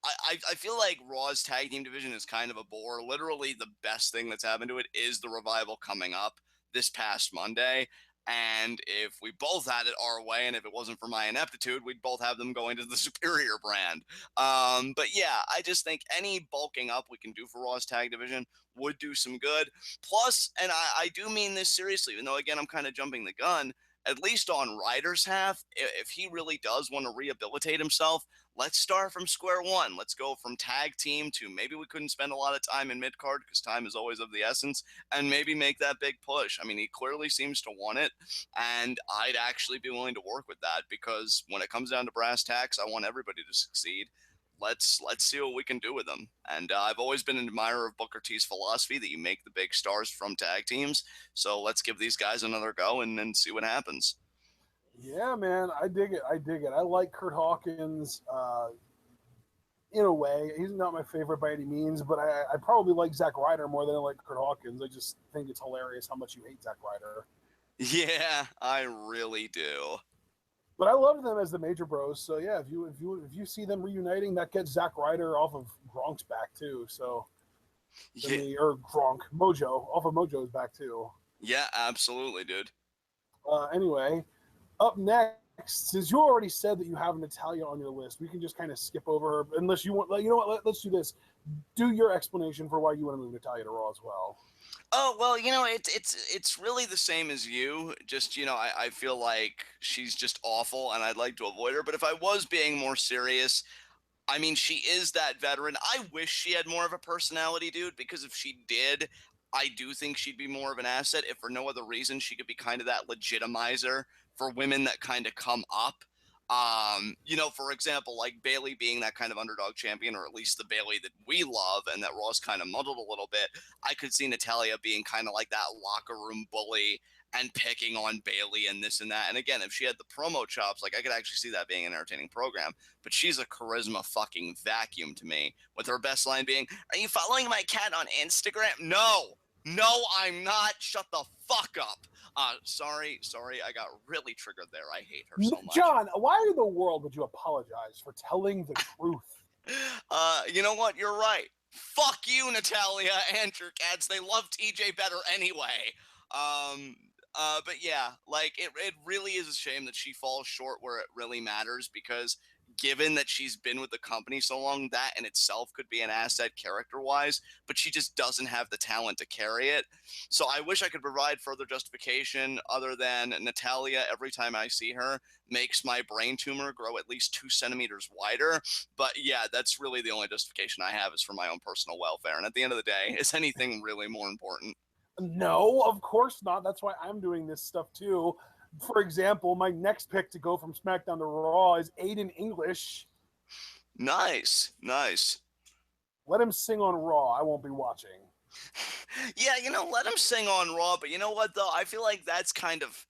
I feel like Raw's tag team division is kind of a bore. Literally, the best thing that's happened to it is the revival coming up this past Monday. And if we both had it our way, and if it wasn't for my ineptitude, we'd both have them going to the superior brand. But yeah, I just think any bulking up we can do for Raw's tag division would do some good. Plus, and I do mean this seriously, even though, again, I'm kind of jumping the gun, at least on Ryder's half, if he really does want to rehabilitate himself, let's start from square one. Let's go from tag team to maybe we couldn't spend a lot of time in mid-card because time is always of the essence, and maybe make that big push. I mean, he clearly seems to want it, and I'd actually be willing to work with that because when it comes down to brass tacks, I want everybody to succeed. Let's see what we can do with them. And I've always been an admirer of Booker T's philosophy that you make the big stars from tag teams. So let's give these guys another go and see what happens. Yeah, man, I dig it. I dig it. I like Kurt Hawkins. In a way, he's not my favorite by any means, but I probably like Zack Ryder more than I like Kurt Hawkins. I just think it's hilarious how much you hate Zack Ryder. Yeah, I really do. But I love them as the Major Bros. So yeah, if you see them reuniting, that gets Zack Ryder off of Gronk's back too. So Yeah, or Gronk Mojo off of Mojo's back too. yeah, absolutely, dude. Anyway, up next, since you already said that you have Natalia on your list, we can just kind of skip over her. Unless you want, you know what? Let's do this. Do your explanation for why you want to move Natalia to Raw as well. Oh well, it's really the same as you. Just I feel like she's just awful, and I'd like to avoid her. But if I was being more serious, I mean, she is that veteran. I wish she had more of a personality, dude, because if she did, I do think she'd be more of an asset. If for no other reason, she could be kind of that legitimizer for women that kind of come up. For example, like Bailey being that kind of underdog champion, or at least the Bailey that we love and that Raw's kind of muddled a little bit. I could see Natalia being kind of like that locker room bully and picking on Bailey and this and that. And again, if she had the promo chops, like I could actually see that being an entertaining program. But she's a charisma fucking vacuum to me, with her best line being, "Are you following my cat on Instagram?" No, I'm not. Shut the fuck up. Sorry, I got really triggered there. I hate her so much. John, why in the world would you apologize for telling the truth? You know what? You're right. Fuck you, Natalia, and your cats. They love TJ better anyway. But yeah, like it really is a shame that she falls short where it really matters, because given that she's been with the company so long, that in itself could be an asset character-wise, but she just doesn't have the talent to carry it. So I wish I could provide further justification other than Natalia, every time I see her, makes my brain tumor grow at least 2 centimeters wider. But yeah, that's really the only justification I have, is for my own personal welfare. And at the end of the day, is anything really more important? No, of course not. That's why I'm doing this stuff too. For example, my next pick to go from SmackDown to Raw is Aiden English. Nice. Let him sing on Raw. I won't be watching. Yeah, let him sing on Raw, but you know what, though? I feel like that's kind of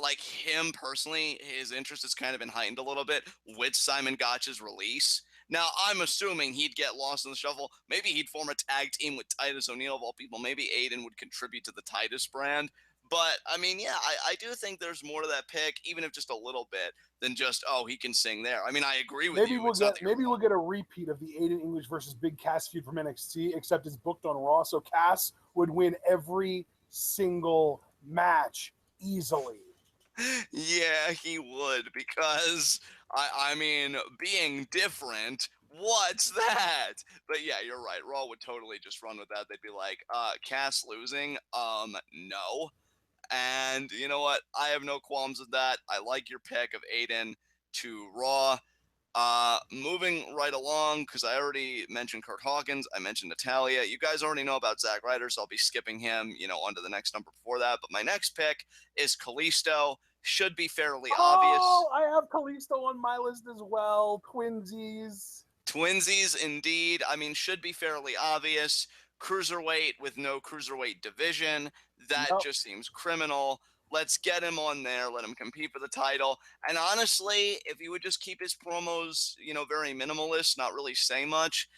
like him personally, his interest has kind of been heightened a little bit with Simon Gotch's release. Now, I'm assuming he'd get lost in the shuffle. Maybe he'd form a tag team with Titus O'Neil, of all people. Maybe Aiden would contribute to the Titus brand. But, I mean, yeah, I do think there's more to that pick, even if just a little bit, than just, oh, he can sing there. I mean, I agree with you. Maybe we'll get a repeat of the Aiden English versus Big Cass feud from NXT, except it's booked on Raw, so Cass would win every single match easily. Yeah, he would, because I mean, being different, what's that? But yeah, you're right. Raw would totally just run with that. They'd be like, Cass losing? No. And you know what? I have no qualms with that. I like your pick of Aiden to Raw. Moving right along, because I already mentioned Kurt Hawkins, I mentioned Natalia. You guys already know about Zack Ryder, so I'll be skipping him, onto the next number before that. But my next pick is Kalisto. Should be fairly obvious. Oh, I have Kalisto on my list as well. Twinsies. Twinsies, indeed. I mean, should be fairly obvious. Cruiserweight with no cruiserweight division. That just seems criminal. Let's get him on there. Let him compete for the title. And honestly, if he would just keep his promos, very minimalist, not really say much,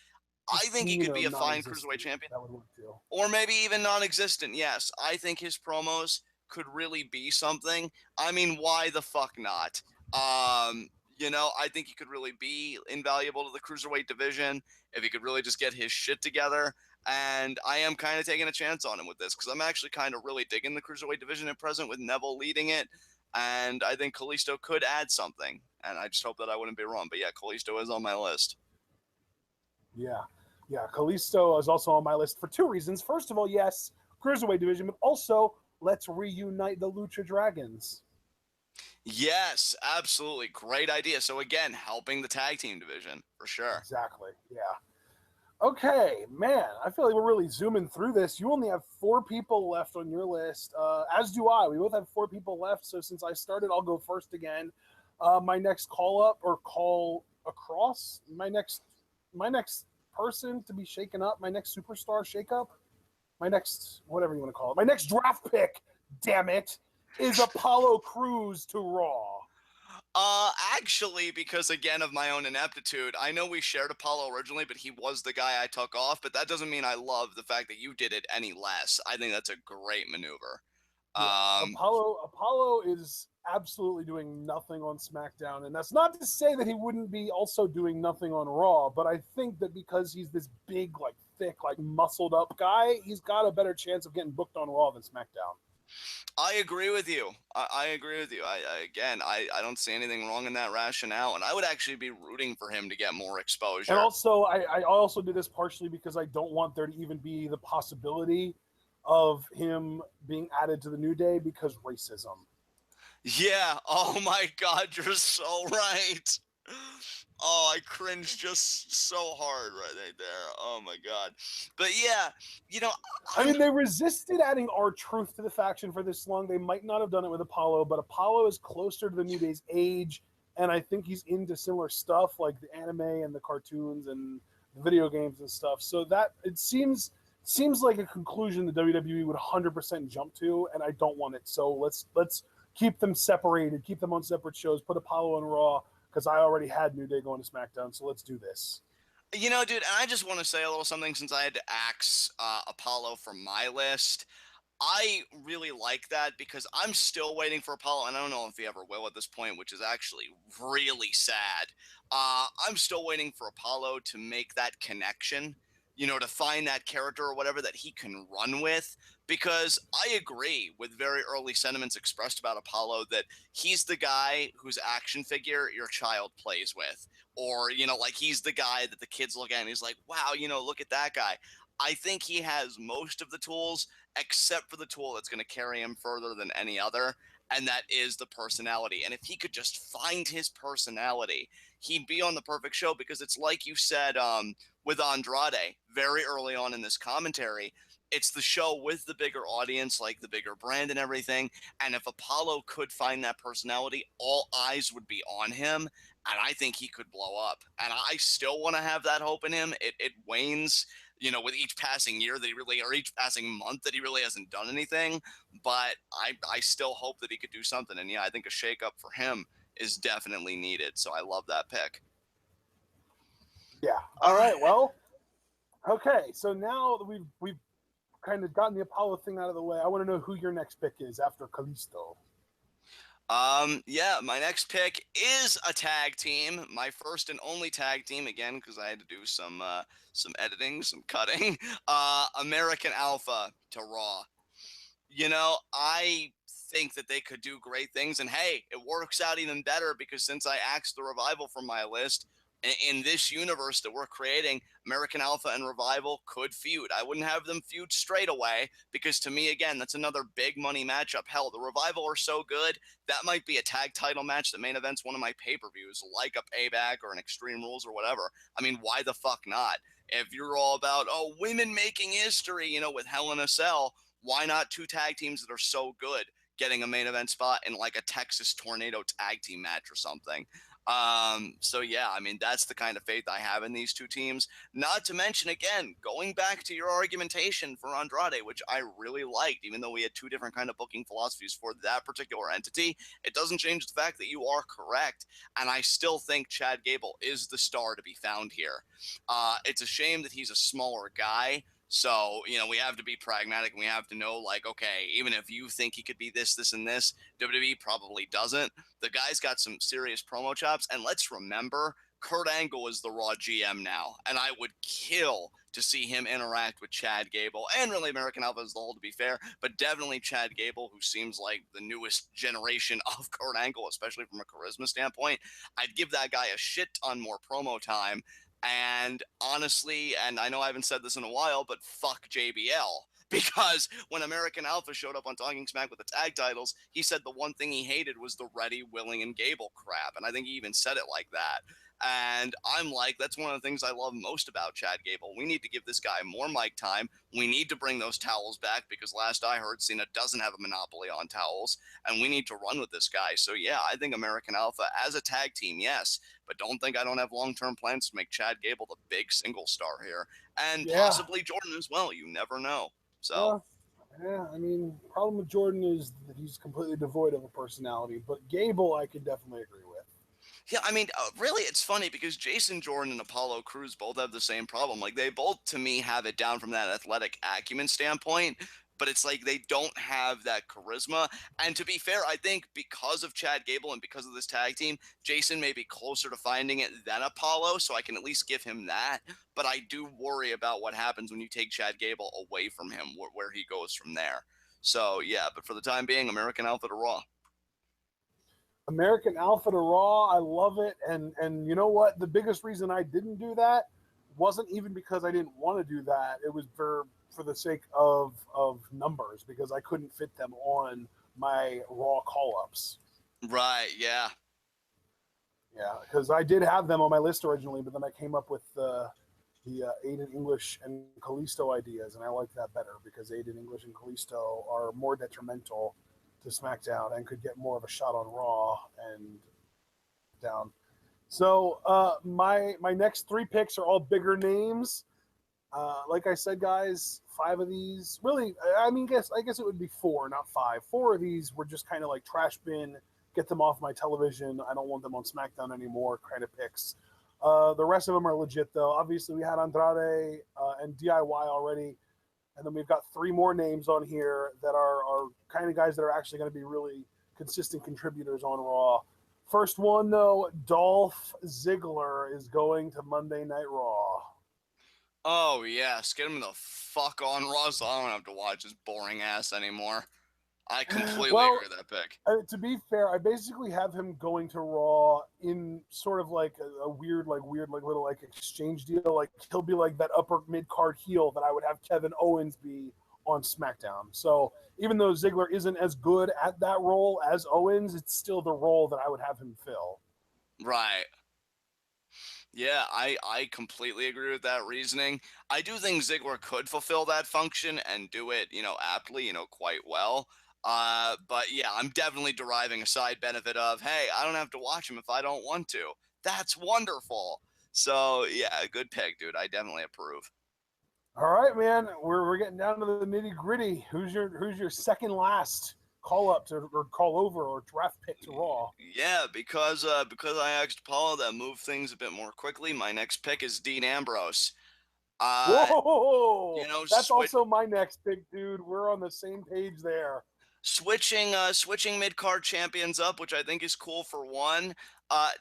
I think he could be a fine cruiserweight champion. That would work too. Or maybe even non-existent. Yes, I think his promos could really be something. I mean, why the fuck not? I think he could really be invaluable to the cruiserweight division if he could really just get his shit together. And I am kind of taking a chance on him with this, because I'm actually kind of really digging the cruiserweight division at present with Neville leading it. And I think Kalisto could add something. And I just hope that I wouldn't be wrong. But yeah, Kalisto is on my list. Yeah. Kalisto is also on my list for 2 reasons. First of all, yes, cruiserweight division, but also let's reunite the Lucha Dragons. Yes, absolutely. Great idea. So again, helping the tag team division for sure. Exactly. Yeah. Okay, man, I feel like we're really zooming through this. You only have 4 people left on your list, as do I. We both have 4 people left, so since I started, I'll go first again. My next call up or call across, my next person to be shaken up, my next superstar shakeup, my next, whatever you want to call it, my next draft pick, damn it, is Apollo Crews to Raw. Actually, because again of my own ineptitude, I know we shared Apollo originally, but he was the guy I took off. But that doesn't mean I love the fact that you did it any less. I think that's a great maneuver. Yeah, Um, Apollo is absolutely doing nothing on SmackDown, and that's not to say that he wouldn't be also doing nothing on Raw. But I think that because he's this big, like thick, like muscled up guy, he's got a better chance of getting booked on Raw than SmackDown. I agree with you. I agree with you. I don't see anything wrong in that rationale, and I would actually be rooting for him to get more And exposure. also, I also do this partially because I don't want there to even be the possibility of him being added to the New Day because racism. Yeah. Oh my God, you're so right. Oh, I cringed just so hard right there. Oh my God. But yeah, you know, I I'm mean, they resisted adding R-Truth to the faction for this long. They might not have done it with Apollo, but Apollo is closer to the New Day's age, and I think he's into similar stuff like the anime and the cartoons and the video games and stuff. So that it seems like a conclusion the WWE would 100% jump to, and I don't want it. So let's keep them separated, keep them on separate shows, put Apollo on Raw because I already had New Day going to SmackDown. So let's do this. You know, dude, and I just want to say a little something since I had to axe Apollo from my list. I really like that because I'm still waiting for Apollo, and I don't know if he ever will at this point, which is actually really sad. I'm still waiting for Apollo to make that connection, to find that character or whatever that he can run with. Because I agree with very early sentiments expressed about Apollo that he's the guy whose action figure your child plays with. Or, like he's the guy that the kids look at and he's like, wow, look at that guy. I think he has most of the tools except for the tool that's going to carry him further than any other, and that is the personality. And if he could just find his personality, he'd be on the perfect show because it's like you said with Andrade very early on in this commentary. It's the show with the bigger audience, like the bigger brand and everything. And if Apollo could find that personality, all eyes would be on him. And I think he could blow up. And I still want to have that hope in him. It wanes with each passing year that he really, or each passing month that he really hasn't done anything. But I still hope that he could do something. And yeah, I think a shakeup for him is definitely needed. So I love that pick. Yeah. All All right. right. Well, okay. So now that we've kind of gotten the Apollo thing out of the way, I want to know who your next pick is after Kalisto. Yeah, my next pick is a tag team, my first and only tag team again because I had to do some editing, some cutting. American Alpha to Raw. I think that they could do great things. And hey, it works out even better because since I axed the Revival from my list, in this universe that we're creating, American Alpha and Revival could feud. I wouldn't have them feud straight away because to me, again, that's another big money matchup. Hell, the Revival are so good, that might be a tag title match that main events one of my pay-per-views, like a Payback or an Extreme Rules or whatever. I mean, why the fuck not? If you're all about, women making history, with Hell in a Cell, why not two tag teams that are so good getting a main event spot in like a Texas Tornado tag team match or something? So yeah, I mean, that's the kind of faith I have in these two teams. Not to mention, again, going back to your argumentation for Andrade, which I really liked, even though we had two different kind of booking philosophies for that particular entity, it doesn't change the fact that you are correct. And I still think Chad Gable is the star to be found here. It's a shame that he's a smaller guy. So, we have to be pragmatic and we have to know, like, okay, even if you think he could be this, this, and this, WWE probably doesn't. The guy's got some serious promo chops. And let's remember, Kurt Angle is the Raw GM now. And I would kill to see him interact with Chad Gable and really American Alpha as the whole, to be fair, but definitely Chad Gable, who seems like the newest generation of Kurt Angle, especially from a charisma standpoint. I'd give that guy a shit ton more promo time. And honestly, and I know I haven't said this in a while, but fuck JBL. Because when American Alpha showed up on Talking Smack with the tag titles, he said the one thing he hated was the Ready, Willing, and Gable crap. And I think he even said it like that. And I'm like, that's one of the things I love most about Chad Gable. We need to give this guy more mic time. We need to bring those towels back because last I heard, Cena doesn't have a monopoly on towels. And we need to run with this guy. So yeah, I think American Alpha as a tag team, yes. But don't think I don't have long-term plans to make Chad Gable the big single star here. And Yeah. possibly Jordan as well. You never know. So, Uh, yeah. I mean, problem with Jordan is that he's completely devoid of a personality, but Gable, I can definitely agree with. Yeah, I mean, really, it's funny because Jason Jordan and Apollo Crews both have the same problem. Like, they both, to me, have it down from that athletic acumen standpoint, but it's like they don't have that charisma. And to be fair, I think because of Chad Gable and because of this tag team, Jason may be closer to finding it than Apollo, so I can at least give him that. But I do worry about what happens when you take Chad Gable away from him, where he goes from there. So, yeah, but for the time being, American Alpha to Raw. American Alpha to Raw, I love it. And you know what? The biggest reason I didn't do that wasn't even because I didn't want to do that. It was for the sake of numbers, because I couldn't fit them on my Raw call ups. Right, yeah. Yeah, because I did have them on my list originally, but then I came up with the Aiden English and Kalisto ideas, and I like that better because Aiden English and Kalisto are more detrimental to SmackDown and could get more of a shot on Raw and down. So my next 3 picks are all bigger names. Like I said, guys, 5 of these really. I mean, I guess it would be 4, not 5. 4 of these were just kind of like trash bin. Get them off my television. I don't want them on SmackDown anymore. Kind of picks. The rest of them are legit, though. Obviously, we had Andrade and DIY already, and then we've got 3 more names on here that are kind of guys that are actually going to be really consistent contributors on Raw. First one, though, Dolph Ziggler is going to Monday Night Raw. Oh, yes. Get him the fuck on Raw so I don't have to watch his boring ass anymore. I completely Well, agree with that pick. to be fair, I basically have him going to Raw in sort of like a weird little like exchange deal. Like he'll be like that upper mid card heel that I would have Kevin Owens be on SmackDown. So even though Ziggler isn't as good at that role as Owens, it's still the role that I would have him fill. Right. Yeah, I completely agree with that reasoning. I do think Ziggler could fulfill that function and do it, aptly, quite well. But yeah, I'm definitely deriving a side benefit of, hey, I don't have to watch him if I don't want to. That's wonderful. So yeah, good pick, dude. I definitely approve. All right, man. We're getting down to the nitty gritty. Who's your second last call up to or call over or draft pick to Raw? Yeah, because I asked Paula that move things a bit more quickly. My next pick is Dean Ambrose. Uh, Whoa! That's switch also my next pick, dude. We're on the same page there. switching mid-card champions up, which I think is cool for one.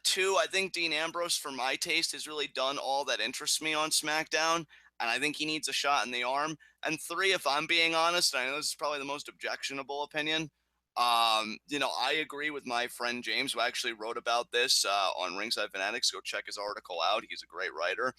2, I think Dean Ambrose, for my taste, has really done all that interests me on SmackDown, and I think he needs a shot in the arm. And 3, if I'm being honest, I know this is probably the most objectionable opinion. I agree with my friend James, who actually wrote about this on Ringside Fanatics. Go check his article out. He's a great writer.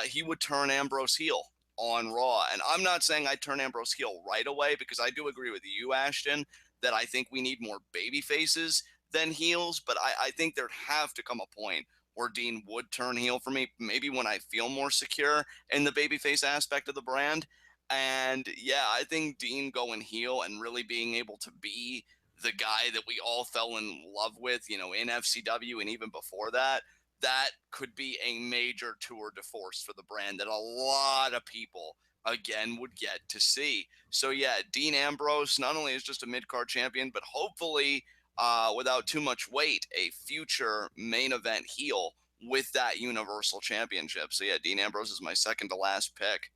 He would turn Ambrose heel on Raw. And I'm not saying I'd turn Ambrose heel right away, because I do agree with you, Ashton, that I think we need more baby faces than heels. But I think there'd have to come a point where Dean would turn heel for me, maybe when I feel more secure in the babyface aspect of the brand. And yeah, I think Dean going heel and really being able to be the guy that we all fell in love with, in FCW and even before that, that could be a major tour de force for the brand that a lot of people again would get to see. So yeah, Dean Ambrose not only is just a mid-card champion, but hopefully without too much weight, a future main event heel with that Universal Championship. So yeah, Dean Ambrose is my second to last pick.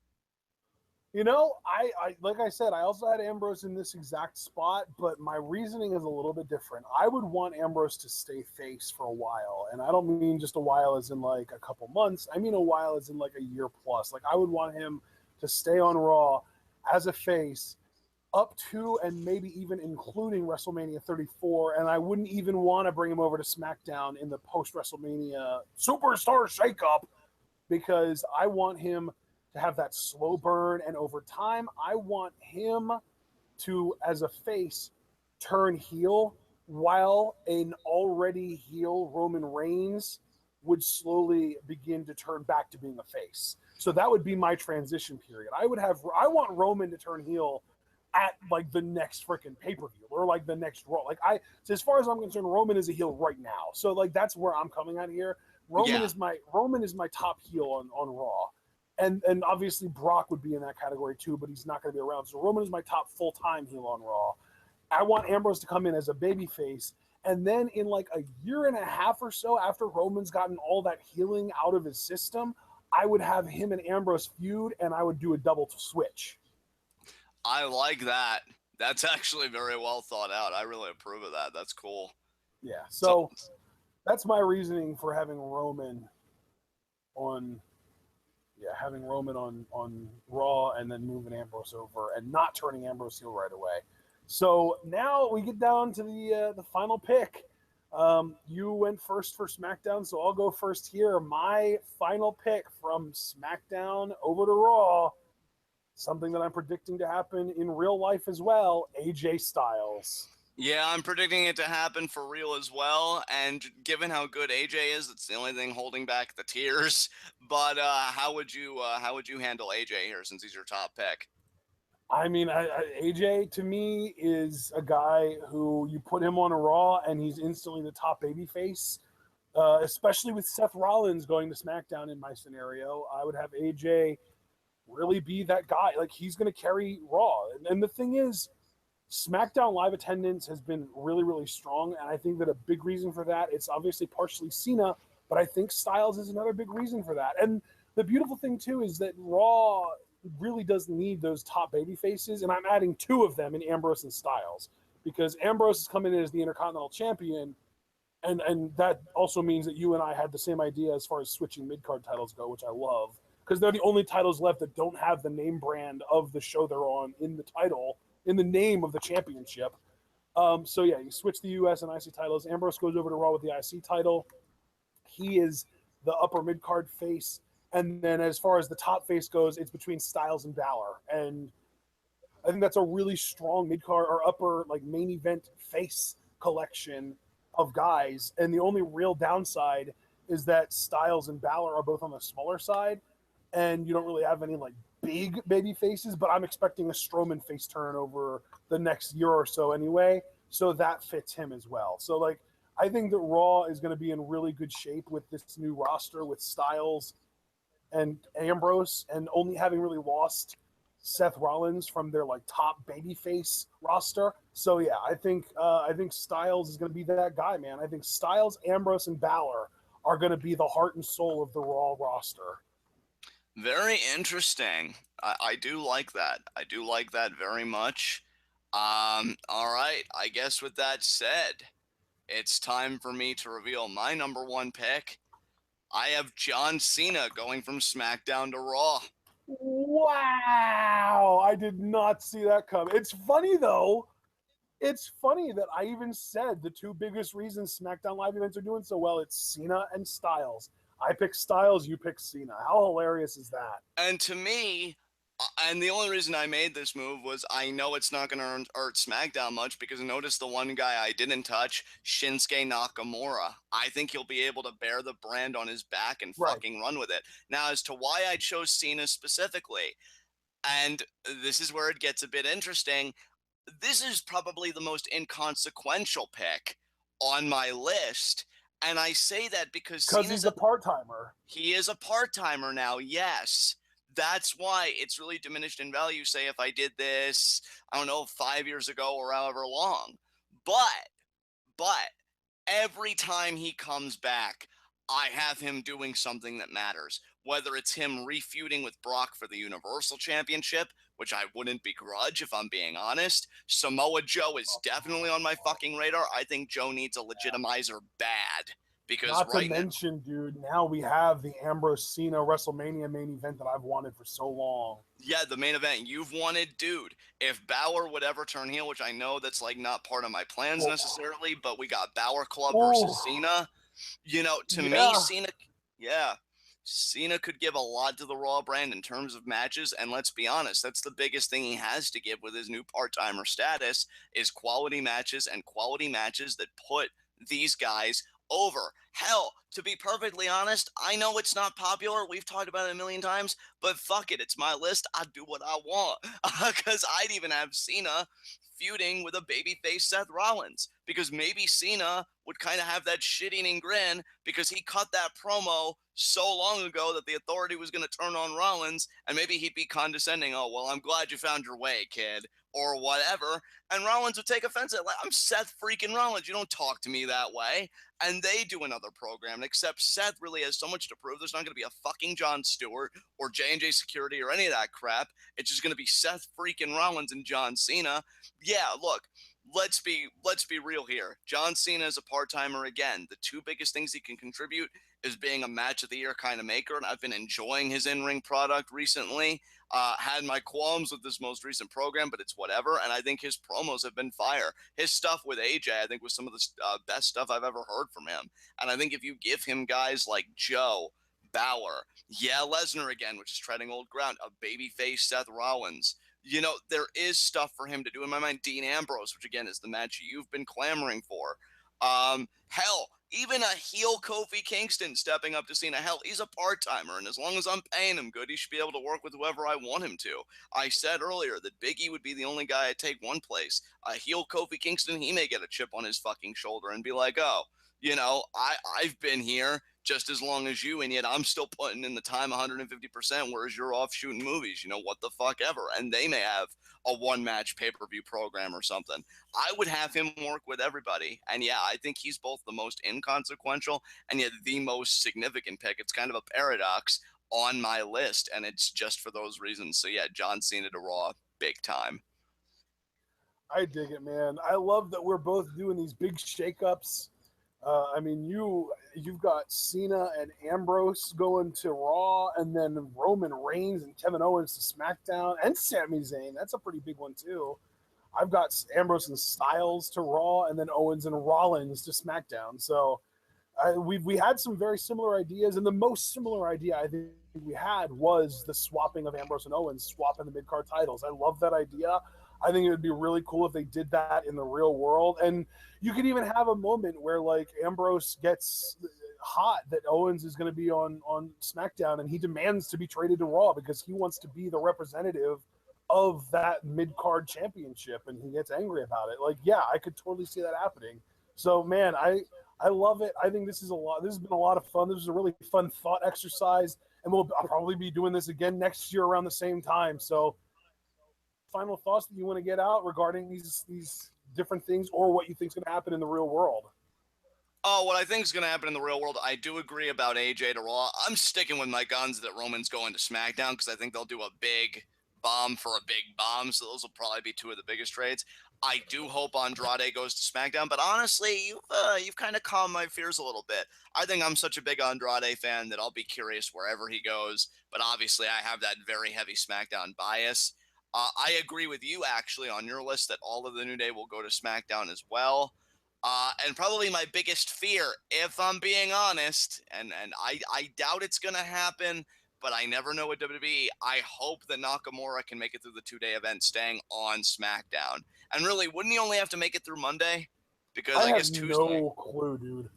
I like I said, I also had Ambrose in this exact spot, but my reasoning is a little bit different. I would want Ambrose to stay face for a while, and I don't mean just a while as in like a couple months. I mean a while as in like a year plus. Like I would want him to stay on Raw as a face up to and maybe even including WrestleMania 34, and I wouldn't even want to bring him over to SmackDown in the post WrestleMania Superstar Shakeup, because I want him to have that slow burn, and over time, I want him to, as a face, turn heel while an already heel Roman Reigns would slowly begin to turn back to being a face. So that would be my transition period. I want Roman to turn heel at like the next freaking pay-per-view or like the next Raw. So as far as I'm concerned, Roman is a heel right now. So like that's where I'm coming at here. Roman is my top heel on Raw. And obviously Brock would be in that category too, but he's not going to be around. So Roman is my top full-time heel on Raw. I want Ambrose to come in as a babyface. And then in like a year and a half or so after Roman's gotten all that healing out of his system, I would have him and Ambrose feud, and I would do a double switch. I like that. That's actually very well thought out. I really approve of that. That's cool. Yeah. So that's my reasoning for having Roman on on Raw and then moving Ambrose over and not turning Ambrose heel right away. So now we get down to the final pick. You went first for SmackDown, so I'll go first here. My final pick from SmackDown over to Raw, something that I'm predicting to happen in real life as well, AJ Styles. Yeah, I'm predicting it to happen for real as well. And given how good AJ is, it's the only thing holding back the tears. But how would you handle AJ here since he's your top pick? I mean, AJ to me is a guy who you put him on a Raw and he's instantly the top babyface. Especially with Seth Rollins going to SmackDown in my scenario, I would have AJ really be that guy. Like, he's going to carry Raw. And the thing is, SmackDown live attendance has been really, really strong, and I think that a big reason for that, it's obviously partially Cena, but I think Styles is another big reason for that. And the beautiful thing, too, is that Raw really does need those top baby faces, and I'm adding two of them in Ambrose and Styles, because Ambrose is coming in as the Intercontinental Champion, and that also means that you and I had the same idea as far as switching mid-card titles go, which I love, because they're the only titles left that don't have the name brand of the show they're on in the title, in the name of the championship. So yeah, you switch the US and IC titles. Ambrose goes over to Raw with the IC title. He is the upper mid-card face. And then as far as the top face goes, it's between Styles and Balor. And I think that's a really strong mid-card or upper like main event face collection of guys. And the only real downside is that Styles and Balor are both on the smaller side. And you don't really have any like big baby faces, but I'm expecting a Strowman face turn over the next year or so anyway, so that fits him as well. So like, I think that Raw is going to be in really good shape with this new roster with Styles and Ambrose, and only having really lost Seth Rollins from their like top babyface roster. So yeah, I think Styles is going to be that guy, man. I think Styles, Ambrose, and Balor are going to be the heart and soul of the Raw roster. Very interesting. I do like that. I do like that very much. All right. I guess with that said, it's time for me to reveal my number one pick. I have John Cena going from SmackDown to Raw. Wow, I did not see that coming. It's funny though. It's funny that I even said the two biggest reasons SmackDown live events are doing so well, it's Cena and Styles. I pick Styles, you pick Cena. How hilarious is that? And to me, and the only reason I made this move was I know it's not going to hurt SmackDown much because notice the one guy I didn't touch, Shinsuke Nakamura. I think he'll be able to bear the brand on his back and fucking run with it. Now, as to why I chose Cena specifically, and this is where it gets a bit interesting, this is probably the most inconsequential pick on my list. And I say that because he's a part-timer. He is a part-timer now, yes. That's why it's really diminished in value, say, if I did this, I don't know, 5 years ago or however long. But every time he comes back, I have him doing something that matters. Whether it's him refeuding with Brock for the Universal Championship, which I wouldn't begrudge if I'm being honest. Samoa Joe is definitely on my fucking radar. I think Joe needs a legitimizer bad. Because not to mention, dude, now we have the Ambrose Cena WrestleMania main event that I've wanted for so long. Yeah, the main event you've wanted, dude. If Balor would ever turn heel, which I know that's like not part of my plans necessarily, but we got Balor Club versus Cena. You know, to me, Cena could give a lot to the Raw brand in terms of matches, and let's be honest, that's the biggest thing he has to give with his new part-timer status is quality matches and quality matches that put these guys over. Hell, to be perfectly honest, I know it's not popular. We've talked about it a million times, but fuck it. It's my list. I do what I want. Because I'd even have Cena feuding with a babyface Seth Rollins. Because maybe Cena would kind of have that shit-eating grin because he cut that promo so long ago that the Authority was going to turn on Rollins, and maybe he'd be condescending. Oh, well, I'm glad you found your way, kid. or whatever, and Rollins would take offense at, like, I'm Seth freaking Rollins. You don't talk to me that way. And they do another program, except Seth really has so much to prove. There's not going to be a fucking Jon Stewart or J&J Security or any of that crap. It's just going to be Seth freaking Rollins and John Cena. Yeah, look, let's be real here. John Cena is a part-timer again. The two biggest things he can contribute is being a match of the year kind of maker, and I've been enjoying his in-ring product recently. Had my qualms with this most recent program, but it's whatever, and I think his promos have been fire. His stuff with AJ, I think, was some of the best stuff I've ever heard from him, and I think if you give him guys like Joe, Balor, Lesnar again, which is treading old ground, a babyface Seth Rollins, there is stuff for him to do. In my mind, Dean Ambrose, which again is the match you've been clamoring for. Hell, even a heel Kofi Kingston stepping up to Cena. Hell, he's a part-timer, and as long as I'm paying him good, he should be able to work with whoever I want him to. I said earlier that Big E would be the only guy I'd take one place. A heel Kofi Kingston, he may get a chip on his fucking shoulder and be like, oh, I've been here just as long as you, and yet I'm still putting in the time 150%, whereas you're off shooting movies, what the fuck ever. And they may have a one-match pay-per-view program or something. I would have him work with everybody. And yeah, I think he's both the most inconsequential and yet the most significant pick. It's kind of a paradox on my list, and it's just for those reasons. So yeah, John Cena to Raw, big time. I dig it, man. I love that we're both doing these big shakeups. I mean, you've got Cena and Ambrose going to Raw, and then Roman Reigns and Kevin Owens to SmackDown, and Sami Zayn. That's a pretty big one too. I've got Ambrose and Styles to Raw, and then Owens and Rollins to SmackDown. So we had some very similar ideas, and the most similar idea I think we had was the swapping of Ambrose and Owens, swapping the mid-card titles. I love that idea. I think it would be really cool if they did that in the real world. And you could even have a moment where like Ambrose gets hot that Owens is going to be on SmackDown, and he demands to be traded to Raw because he wants to be the representative of that mid-card championship, and he gets angry about it. Like, yeah, I could totally see that happening. So, man, I love it. I think this has been a lot of fun. This was a really fun thought exercise, and I'll probably be doing this again next year around the same time. So, final thoughts that you want to get out regarding these different things, or what you think is going to happen in the real world? Oh, what I think is going to happen in the real world, I do agree about AJ to Raw. I'm sticking with my guns that Roman's going to SmackDown because I think they'll do a big bomb for a big bomb, so those will probably be two of the biggest trades. I do hope Andrade goes to SmackDown, but honestly, you've kind of calmed my fears a little bit. I think I'm such a big Andrade fan that I'll be curious wherever he goes, but obviously I have that very heavy SmackDown bias. I agree with you, actually, on your list that all of the New Day will go to SmackDown as well. And probably my biggest fear, if I'm being honest, and I doubt it's going to happen, but I never know with WWE, I hope that Nakamura can make it through the two-day event staying on SmackDown. And really, wouldn't he only have to make it through Monday? Because I guess Tuesday. No clue, dude.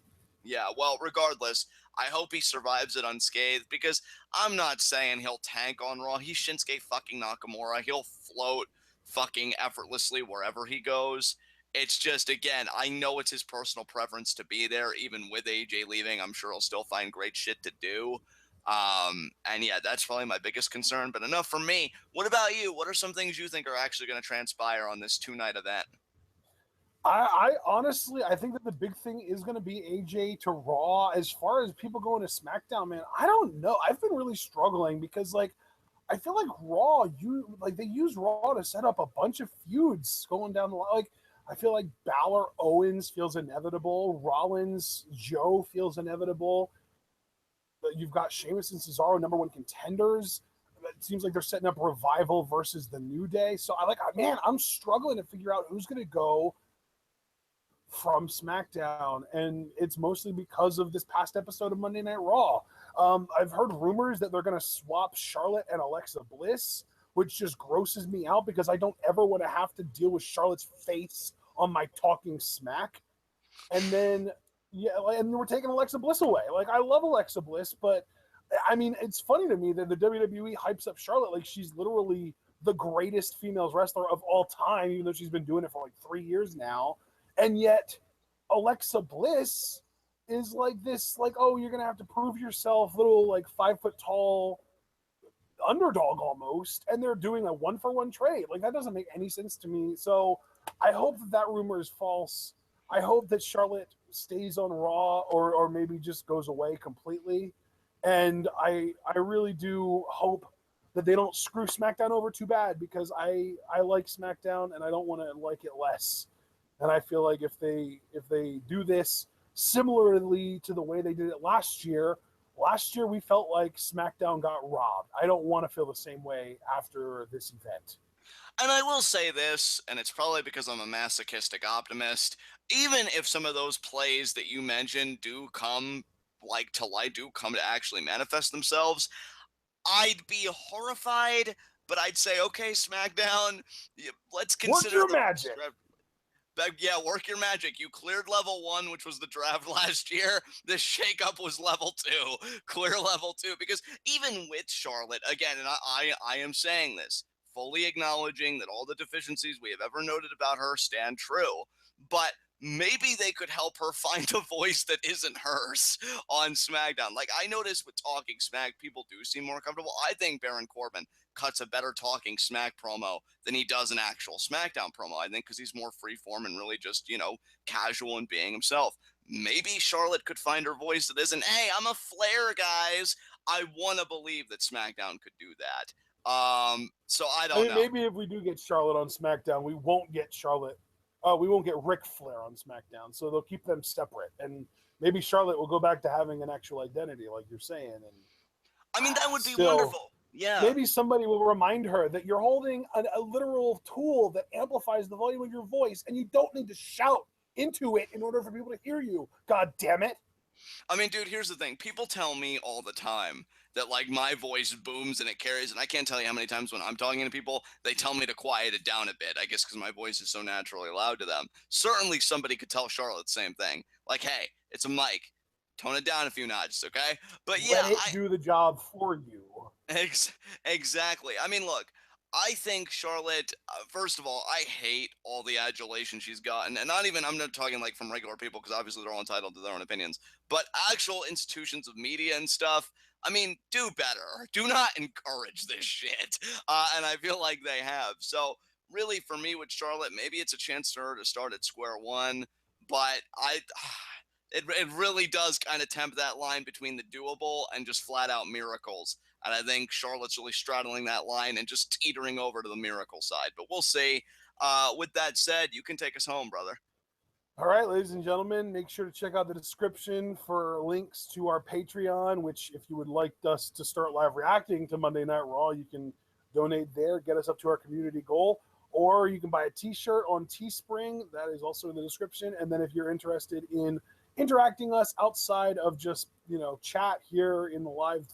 Yeah, well, regardless, I hope he survives it unscathed because I'm not saying he'll tank on Raw. He's Shinsuke fucking Nakamura. He'll float fucking effortlessly wherever he goes. It's just, again, I know it's his personal preference to be there. Even with AJ leaving, I'm sure he'll still find great shit to do. And yeah, that's probably my biggest concern. But enough for me. What about you? What are some things you think are actually going to transpire on this two-night event? I honestly, I think that the big thing is going to be AJ to Raw. As far as people going to SmackDown, man, I don't know. I've been really struggling because, like, I feel like Raw, they use Raw to set up a bunch of feuds going down the line. Like, I feel like Balor Owens feels inevitable. Rollins Joe feels inevitable. But you've got Sheamus and Cesaro, number one contenders. It seems like they're setting up Revival versus the New Day. So I'm struggling to figure out who's going to go from SmackDown, and it's mostly because of this past episode of Monday Night Raw. I've heard rumors that they're going to swap Charlotte and Alexa Bliss, which just grosses me out because I don't ever want to have to deal with Charlotte's face on my talking smack. And then, yeah, and we're taking Alexa Bliss away. Like, I love Alexa Bliss, but I mean, it's funny to me that the WWE hypes up Charlotte like she's literally the greatest female wrestler of all time, even though she's been doing it for like 3 years now. And yet Alexa Bliss is like this, like, oh, you're going to have to prove yourself, little like 5 foot tall underdog almost, and they're doing a 1-for-1 trade. Like, that doesn't make any sense to me. So I hope that rumor is false. I hope that Charlotte stays on Raw or maybe just goes away completely. And I really do hope that they don't screw SmackDown over too bad, because I like SmackDown and I don't want to like it less. And I feel like if they do this similarly to the way they did it last year we felt like SmackDown got robbed. I don't want to feel the same way after this event. And I will say this, and it's probably because I'm a masochistic optimist, even if some of those plays that you mentioned do come like to light, do come to actually manifest themselves, I'd be horrified, but I'd say, okay, SmackDown, let's consider Work your magic. Yeah, work your magic. You cleared level 1, which was the draft last year. The shakeup was level 2. Clear level 2. Because even with Charlotte, again, and I am saying this, fully acknowledging that all the deficiencies we have ever noted about her stand true, but maybe they could help her find a voice that isn't hers on SmackDown. Like, I noticed with Talking Smack, people do seem more comfortable. I think Baron Corbin cuts a better Talking Smack promo than he does an actual SmackDown promo. I think because he's more freeform and really just, casual and being himself. Maybe Charlotte could find her voice that isn't, hey, I'm a Flair, guys. I want to believe that SmackDown could do that. So I don't know. Maybe if we do get Charlotte on SmackDown, we won't get Charlotte. We won't get Ric Flair on SmackDown, so they'll keep them separate. And maybe Charlotte will go back to having an actual identity, like you're saying. And I mean, that would be wonderful. Yeah. Maybe somebody will remind her that you're holding a literal tool that amplifies the volume of your voice, and you don't need to shout into it in order for people to hear you. God damn it. I mean, dude, here's the thing. People tell me all the time that, like, my voice booms and it carries, and I can't tell you how many times when I'm talking to people, they tell me to quiet it down a bit, I guess because my voice is so naturally loud to them. Certainly somebody could tell Charlotte the same thing. Like, hey, it's a mic. Tone it down a few notches, okay? But yeah, let it do the job for you. Exactly. I mean, look, I think Charlotte, first of all, I hate all the adulation she's gotten. And I'm not talking like from regular people, because obviously they're all entitled to their own opinions, but actual institutions of media and stuff. I mean, do better. Do not encourage this shit. And I feel like they have. So really, for me with Charlotte, maybe it's a chance for her to start at square one, but it really does kind of tempt that line between the doable and just flat out miracles. And I think Charlotte's really straddling that line and just teetering over to the miracle side. But we'll see. With that said, you can take us home, brother. All right, ladies and gentlemen, make sure to check out the description for links to our Patreon, which if you would like us to start live reacting to Monday Night Raw, you can donate there, get us up to our community goal, or you can buy a t-shirt on Teespring. That is also in the description. And then if you're interested in interacting us outside of just, chat here in the live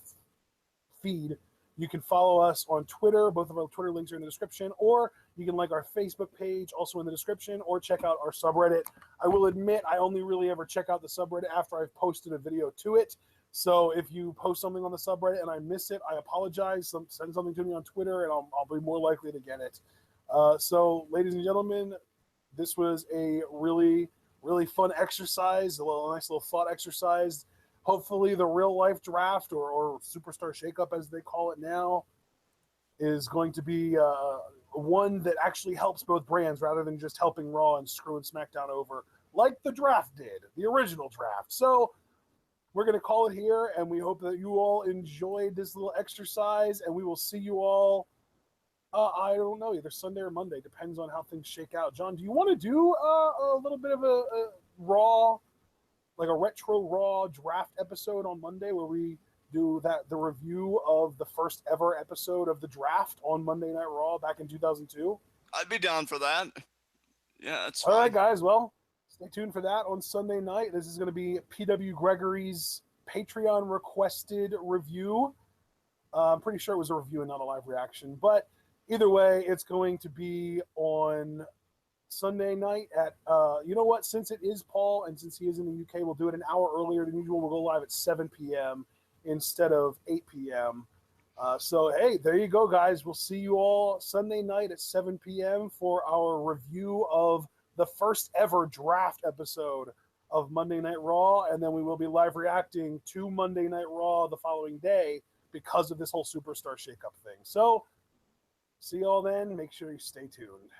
feed, you can follow us on Twitter. Both of our Twitter links are in the description, or you can like our Facebook page, also in the description, or check out our subreddit. I will admit I only really ever check out the subreddit after I've posted a video to it. So if you post something on the subreddit and I miss it, I apologize. Send something to me on Twitter and I'll be more likely to get it. So ladies and gentlemen, this was a really, really fun exercise, a nice little thought exercise. Hopefully the real life draft or superstar shakeup, as they call it now, is going to be one that actually helps both brands rather than just helping Raw and screwing SmackDown over like the draft did, the original draft. So we're going to call it here, and we hope that you all enjoyed this little exercise, and we will see you all, I don't know, either Sunday or Monday. Depends on how things shake out. John, do you want to do a little bit of a Raw, like a retro Raw draft episode on Monday where we do the review of the first ever episode of the draft on Monday Night Raw back in 2002? I'd be down for that. Yeah, that's fine. All right, guys. Well, stay tuned for that on Sunday night. This is going to be PW Gregory's Patreon requested review. I'm pretty sure it was a review and not a live reaction, but either way, it's going to be on Sunday night at, you know what, since it is Paul and since he is in the UK, we'll do it an hour earlier than usual. We'll go live at 7 p.m. instead of 8 p.m. So, hey, there you go, guys. We'll see you all Sunday night at 7 p.m. for our review of the first ever draft episode of Monday Night Raw, and then we will be live reacting to Monday Night Raw the following day because of this whole superstar shakeup thing. So see y'all then. Make sure you stay tuned.